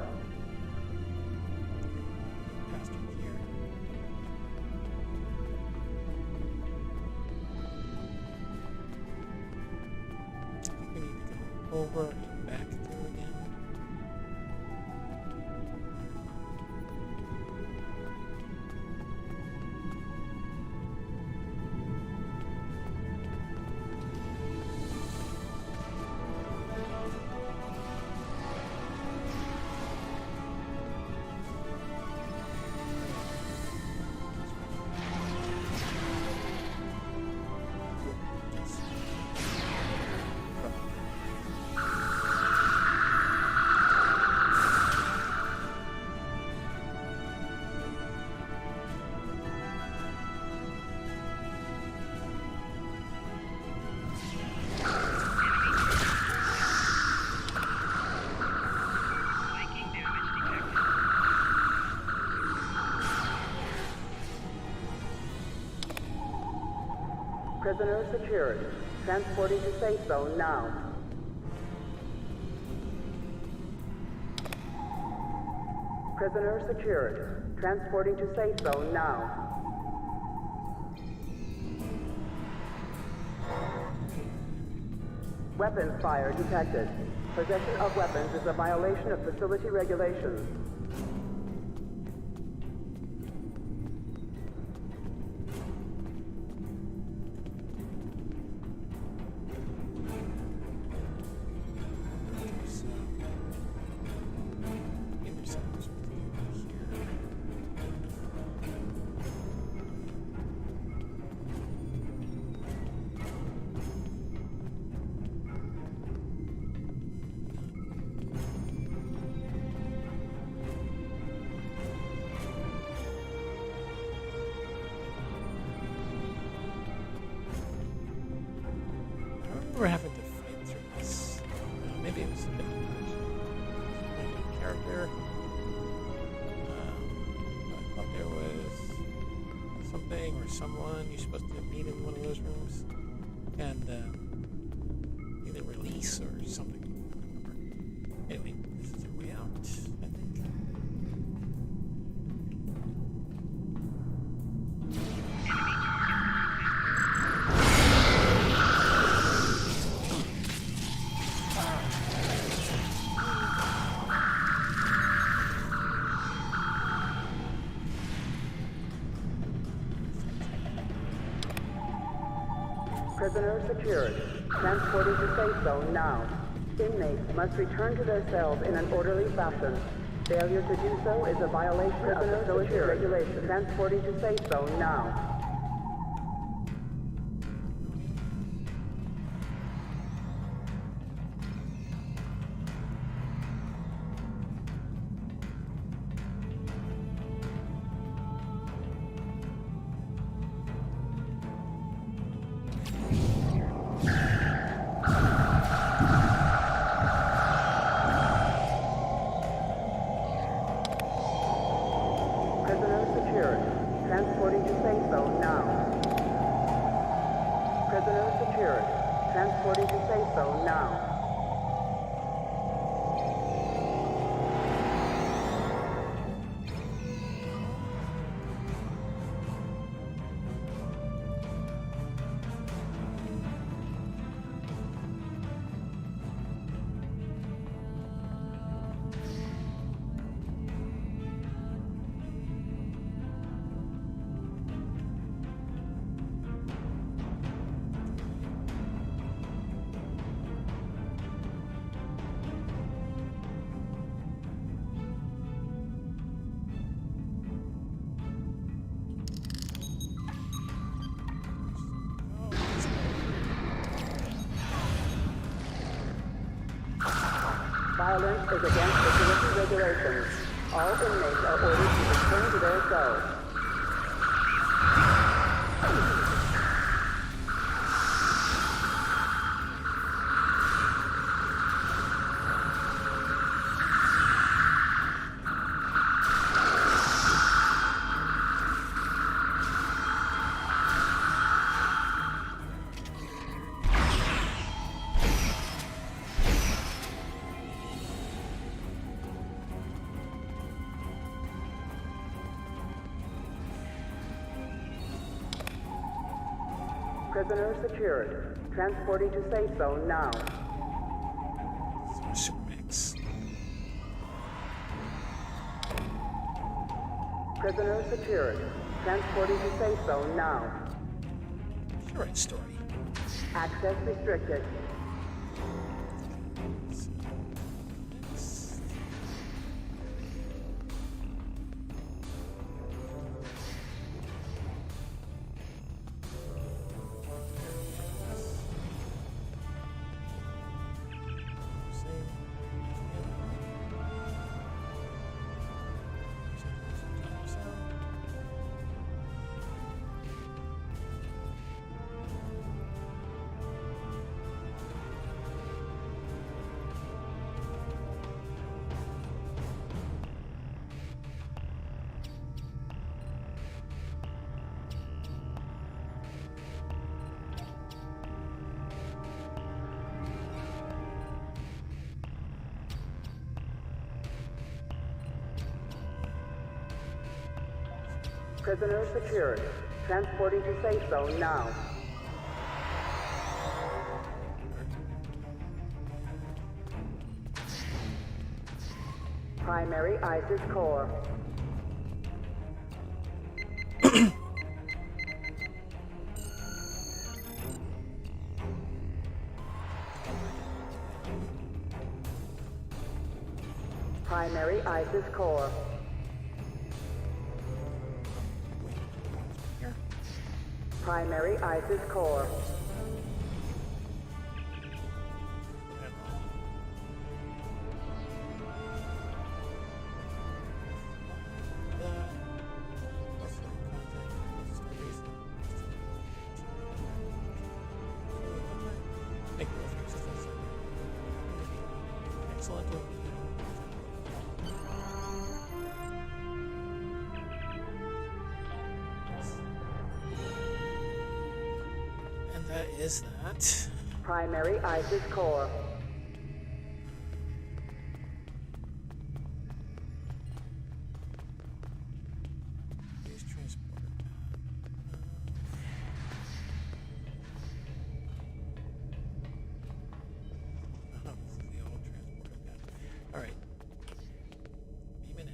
We need to go over and back through again. Prisoner secured. Transporting to safe zone now. Prisoner secured. Transporting to safe zone now. Weapons fire detected. Possession of weapons is a violation of facility regulations. We're having to fight through this. Maybe it was a different version. My character. or someone you're supposed to meet in one of those rooms, and either release or something. Anyway, this is our way out, I think. Prisoner secured. Transported to safe zone now. Inmates must return to their cells in an orderly fashion. Failure to do so is a violation of facility regulations. Transporting to safe zone now. Transporting to safe zone now. Prisoner secured. Transporting to safe zone now. Violence is against facility regulations. All inmates are ordered to return to their cells. Prisoner secured. Transporting to safe zone now. Supermax. Prisoner secured. Transporting to safe zone now. Short story. Access restricted. Prisoner secured. Transporting to safe zone now. Primary ISIS core. Primary ISIS core. Primary ISIS core. Excellent. is that? Primary ISIS core. Use transporter. Oh, this is the old transporter pad. All right. Beam it out.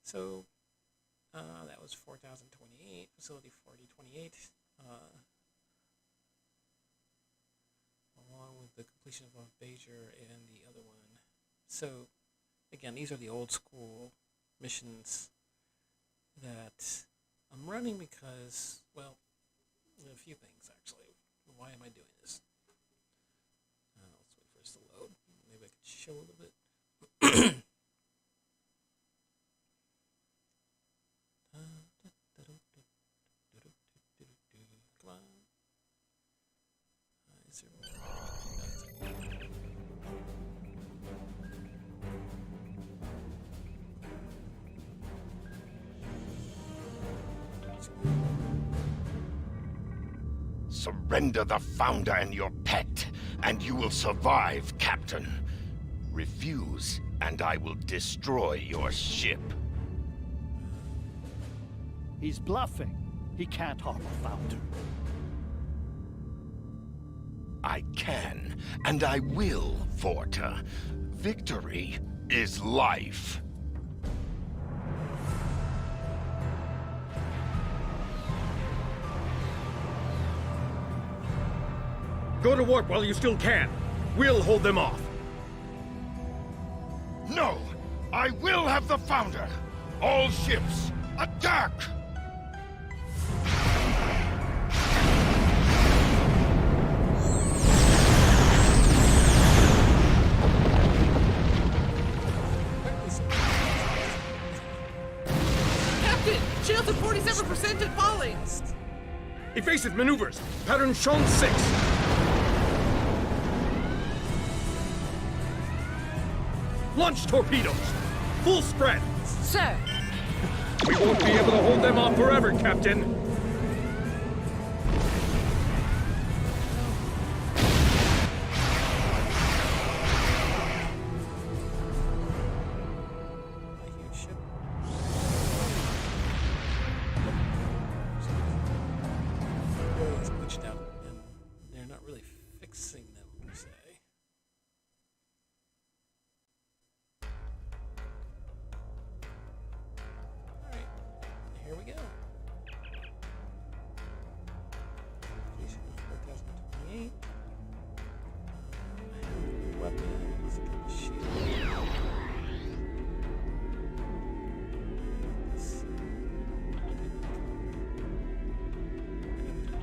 So, that was 4,028, facility 4028, along with the completion of Beijing and the other one. So, again, these are the old school missions that I'm running because, well, a few things actually. Why am I doing this? Let's wait for this to load. Maybe I could show a little bit. Come on. Is there more? Surrender the Founder and your pet, and you will survive, Captain. Refuse, and I will destroy your ship. He's bluffing. He can't harm a Founder. I can, and I will, Vorta. Victory is life. Go to warp while you still can. We'll hold them off. No! I will have the Founder! All ships, attack! Captain! Shields at 47% and falling! Evasive maneuvers. Pattern shown 6. Launch torpedoes! Full spread! Sir! We won't be able to hold them off forever, Captain!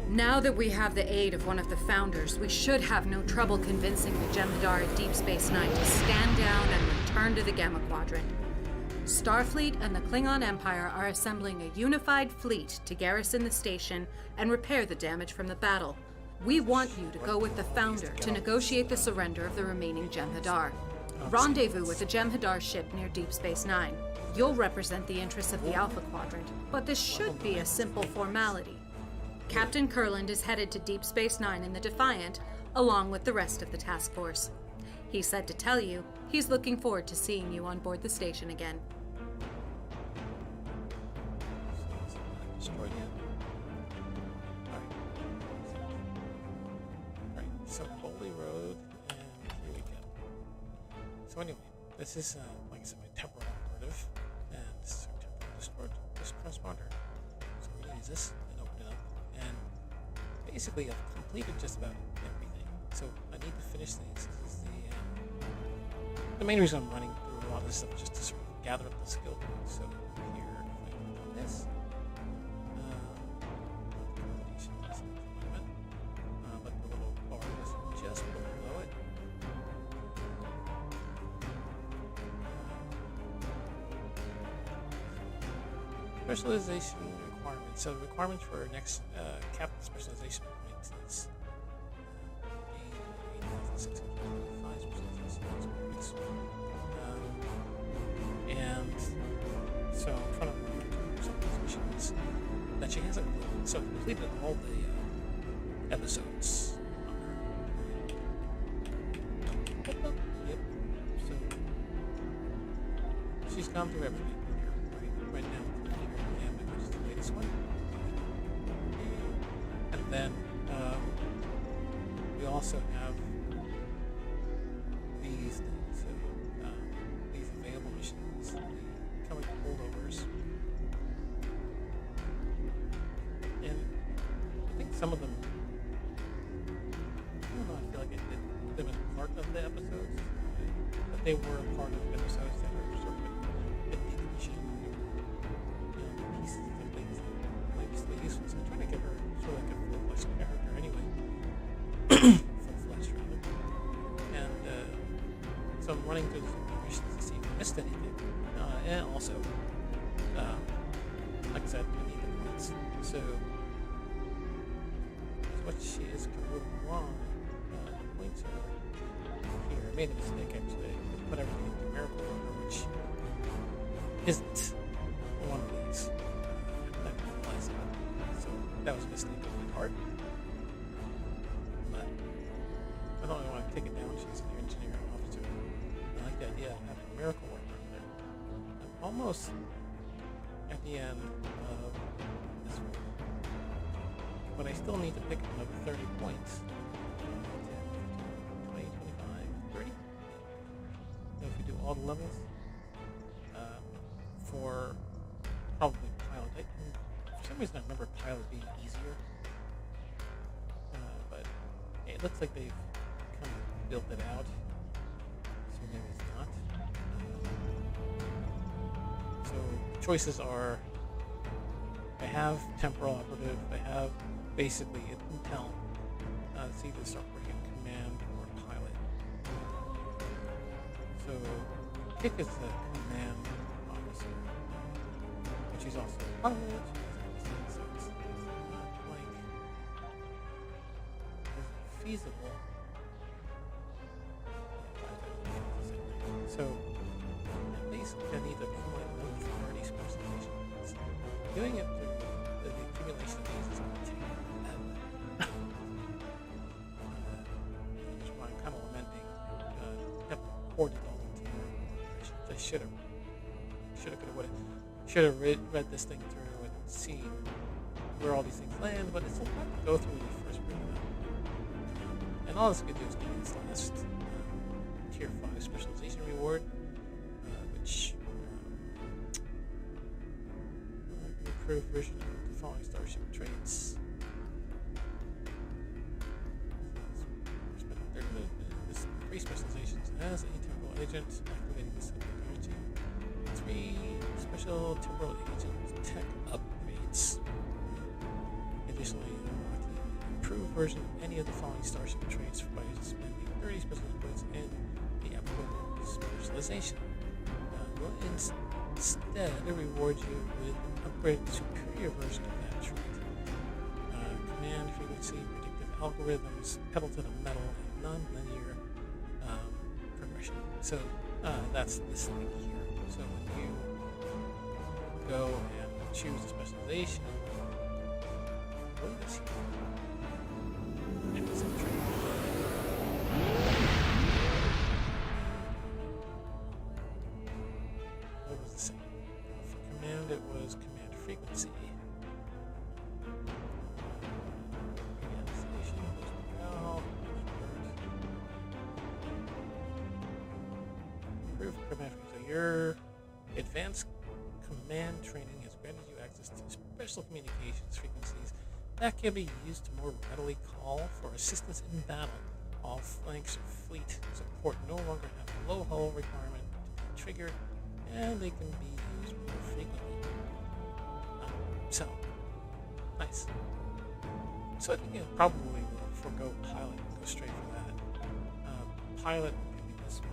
Now that we have the aid of one of the Founders, we should have no trouble convincing the Jem'Hadar at Deep Space Nine to stand down and return to the Gamma Quadrant. Starfleet and the Klingon Empire are assembling a unified fleet to garrison the station and repair the damage from the battle. We want you to go with the Founder to negotiate the surrender of the remaining Jem'Hadar. Rendezvous with the Jem'Hadar ship near Deep Space Nine. You'll represent the interests of the Alpha Quadrant, but this should be a simple formality. Captain Kurland is headed to Deep Space Nine in the Defiant, along with the rest of the task force. He said to tell you he's looking forward to seeing you on board the station again. Destroyed yet? Alright, so Boldy Road, and here we go. So anyway, this is, like I said, my temporal operative, and this is our temporal transponder. So we're going to use this and open it up, and basically I've completed just about everything. So I need to finish things. This is the main reason I'm running through a lot of this stuff is just to sort of gather up the skill points. So here, if I click on this, but the little bar is just below it. Specialization requirements. So the requirements for our next captain specialization points is 8,625 specialization points. And so I'm trying to remember some of these missions that she hasn't completed all the episodes. Yep. So she's gone through everything here, right now. And which is the latest one. And then we also have these things, so these available missions, the kind of like holdovers. And I think some of them, I don't know, I feel like it did them as part of the episodes, but they were part of episodes that are sort of a decommissioned, pieces of things that might be still useful. So I'm trying to get her sort of like a full-fledged character anyway. Full-fledged, rather. And so I'm running through the missions to see if I missed anything. And also, like I said, I need the points. So what she is going along. Points are here. I made a mistake actually. I put everything into Miracle Worker, which isn't one of these. I realized that. So that was a mistake on my part. But I don't really want to take it down. She's an engineering officer. I like the idea of having a Miracle Worker on there. I'm almost at the end of this one. But I still need to pick up 30 points. 20, 25, 30. So if we do all the levels for probably pilot. For some reason I remember pilot being easier. But it looks like they've kind of built it out. So maybe it's not. So choices are, I have temporal operative, I have basically intel. It's either start working on command or pilot. So Kick is the command officer, but she's also a pilot. So it's not like feasible. So basically I need to accumulate 130 specializations. Doing it through the accumulation of these is going to take forever. Which is why I'm kind of lamenting have hoarded all the time. I should have, read this thing through and seen where all these things land, but it's a lot to go through when you first bring it up. And all this could do is give me this last tier 5 specialization reward, which improved version of the following starship traits. This 3 specializations as a temporal agent, activating the subject energy. 3 special temporal agent tech upgrades. Additionally, unlock the improved version of any of the following starship traits by spending 30 special points in the applicable specialization. Will instead reward you with an upgraded superior version of that trait. Command frequency, predictive algorithms, pedal to the metal, and non-linear progression. So that's this thing here. So when you go and choose a specialization, what is here? It's a trait. What was the same? For command, it was command frequency. Improved command frequency. So your advanced command training has granted you access to special communications frequencies that can be used to more readily call for assistance in battle. All flanks of fleet support no longer have a low hull requirement to be triggered, and they can be used more frequently. So, nice. So I think it probably will forego pilot and go straight for that. Pilot will give me this one.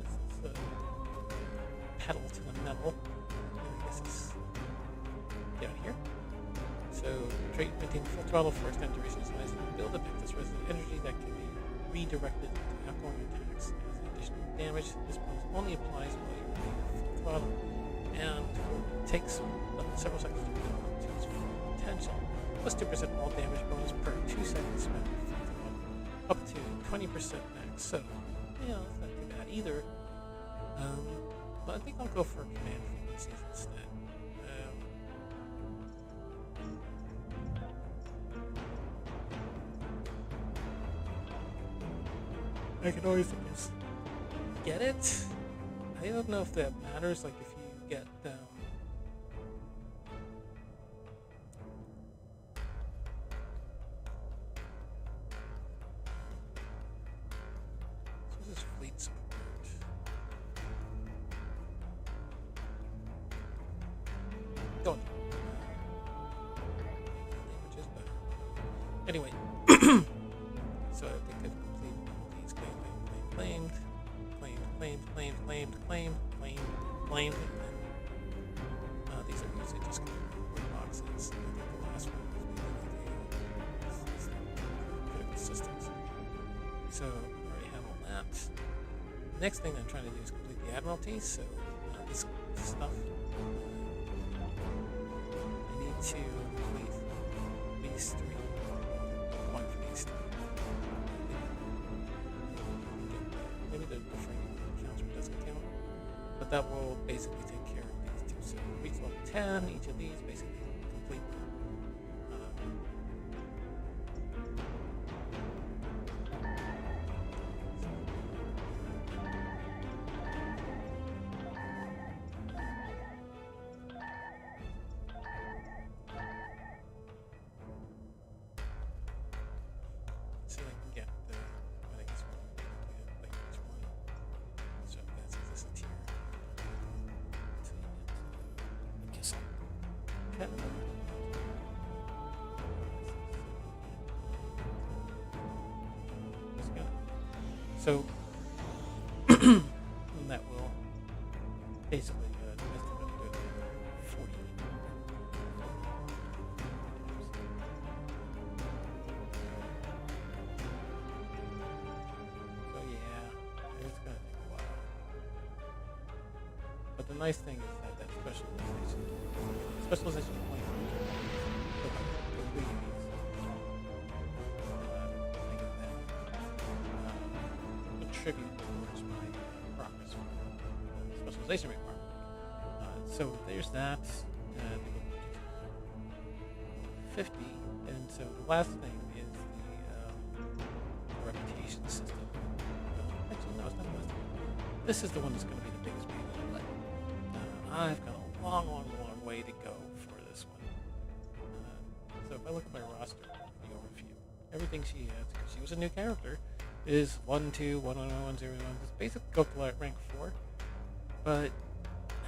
This is the pedal to the metal. And I guess it's down here. So, trait maintain full throttle for extended durations and build up excess resident energy that can be redirected into outgoing attacks as additional damage. This bonus only applies while you're running full throttle, and takes several seconds to build up to its full potential. Plus 2% all damage bonus per 2 seconds spent with full throttle, up to 20% max. So, yeah, that's not too bad either. But I think I'll go for command frequencies instead. I can always just get it. I don't know if that matters. Like if you get so this is fleet support. Don't. Which is better. Anyway. So I think I've completed these claimed, and then these are usually just word boxes. I think the last one was critical systems. So I already have all that. The next thing I'm trying to do is complete the Admiralty. So this stuff I need to complete these 3. One for these 3. Maybe the different counts or doesn't count, but that will basically take care of these 2. So reach level 10, each of these basically complete. So I can get the, I think it's one, like each one. So that's this tier. So I guess I'll kind of. So that will basically estimate to 40. So yeah, it's gonna take a while. But the nice thing is that specialization point contribute towards my progress specialization requirement. So there's that. 50, and so the last thing is the reputation system. Actually, no, it's not the last thing. This is the one that's going to be the biggest pain in the butt. I've got a long way to go for this one. So if I look at my roster, the overview, everything she has, because she was a new character, is 1, 2, 1, 1, 1, 0, 1. Just basically go to rank 4. But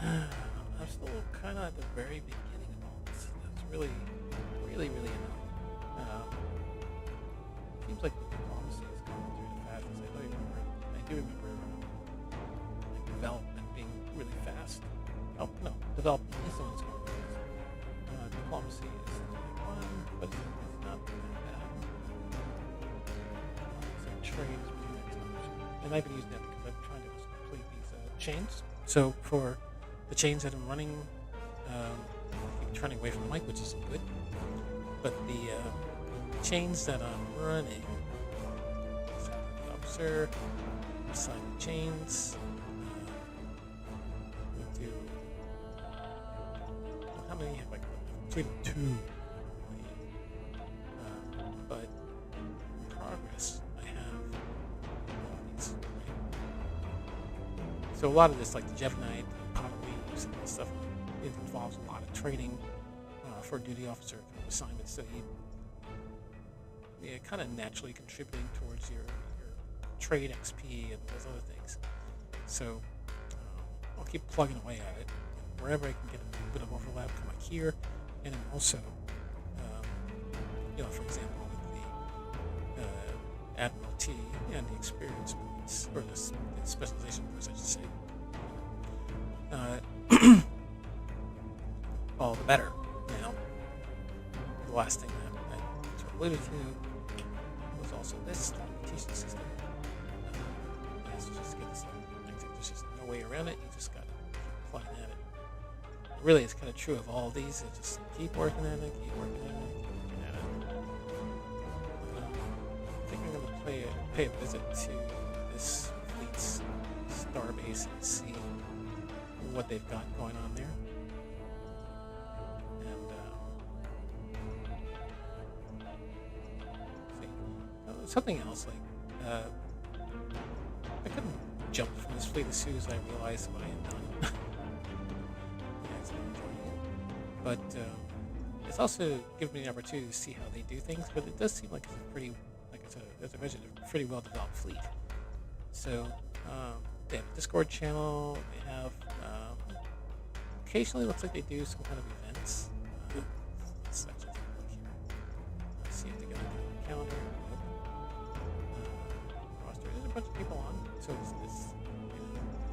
I'm still kind of at the very beginning of all this. That's really annoying. Seems like the diplomacy is going through the fastest. I do remember like development being really fast. Oh no, development is the one that's going really fast. Diplomacy is like 1, but it's not that bad. So trade is really next option. And I've been using that because I'm trying to complete these chains. So for the chains that I'm running, keep turning away from the mic, which isn't good. But the chains that I'm running, the officer, assign the chains. We'll do. Well, how many have I completed? 2. But in progress, I have all these. Right? So a lot of this, like the Jevanite, Pot of Leaves, and all stuff, it involves a lot of training for duty officer kind of assignments. So you're kind of naturally contributing towards your trade XP and those other things. So I'll keep plugging away at it. And wherever I can get a bit of overlap, come back here, and then also, for example, with the Admiralty and the experience points, or the specialization points, I should say. All the better. Now, the last thing that I sort of alluded to was also this reputation system. Let's just get this. There's just no way around it. You just gotta keep fine at it. Really, it's kind of true of all these. It's just keep working at it, keep working at it, keep working at it. I think I'm going to pay a visit to this fleet's starbase and see what they've got going on there. And see. Something else, like I couldn't jump from this fleet as soon as I realized what I had done. But it's also given me the opportunity to see how they do things. But it does seem like it's a pretty, as I mentioned, a pretty well developed fleet. So they have a Discord channel. They have occasionally looks like they do some kind of events. Let's actually take a look here. Let's see if they got a calendar. Roster. There's a bunch of people on. So it's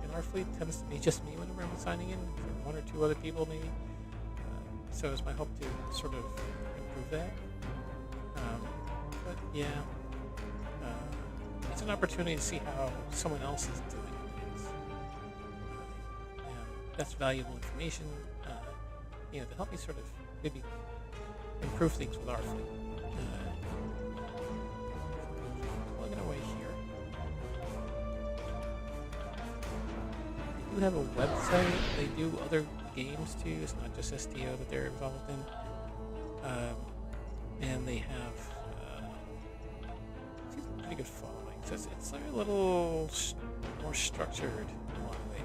in our fleet tends to be just me whenever I'm signing in. One or two other people maybe. So it's my hope to sort of improve that. But yeah, it's an opportunity to see how someone else is doing things. And that's valuable information, to help me sort of maybe improve things with our fleet. Plugging away here. They do have a website. They do other games too. It's not just STO that they're involved in. And they have pretty good following. So it's like a little more structured in a lot of ways.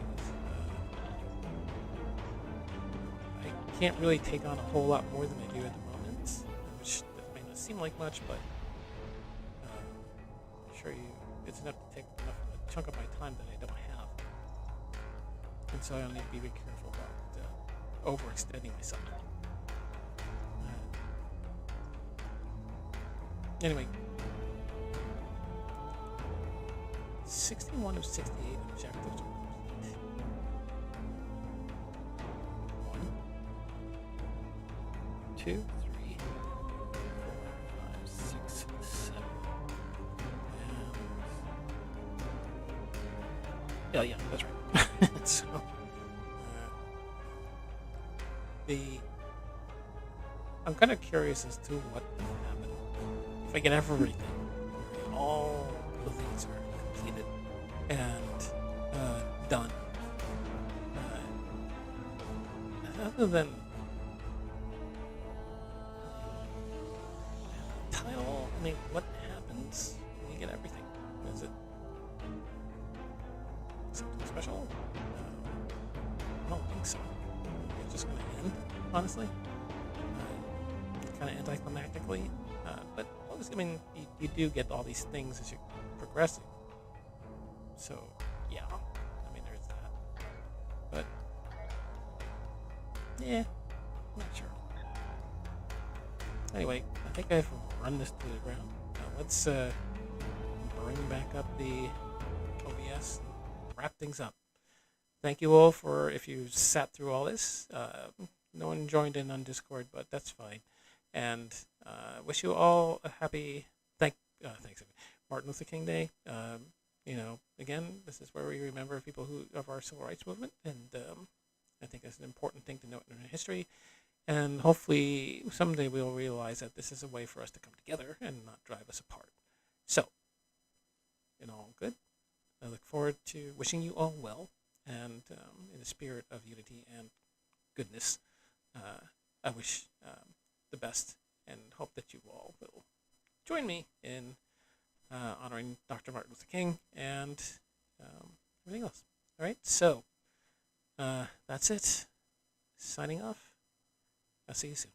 I can't really take on a whole lot more than I do at the moment, which may not seem like much, but I'm sure it's enough to take a chunk of my time that I don't have. And so I need to be very careful about overextending myself. Anyway, 61 of 68 objectives are complete. 1, 2, 3, 4, 5, 6, 7. Yeah, that's right. So. I'm kind of curious as to what will happen if I get everything. All the things are completed and done. Other than the title, I mean, what happens when you get everything? Is it something special? I don't think so. It's just going to end, honestly. Kind of anticlimactically, but I mean, you do get all these things as you're progressing. So, yeah, I mean, there's that. But, yeah, I'm not sure. Anyway, I think I've run this to the ground. Now let's bring back up the OBS and wrap things up. Thank you all for, if you sat through all this. No one joined in on Discord, but that's fine. And wish you all a happy thanks Martin Luther King Day. Again, this is where we remember people of our civil rights movement, and I think that's an important thing to note in our history. And hopefully someday we'll realize that this is a way for us to come together and not drive us apart. So, in all good, I look forward to wishing you all well, and in the spirit of unity and goodness, I wish the best and hope that you all will join me in honoring Dr. Martin Luther King and everything else. All right, so that's it. Signing off. I'll see you soon.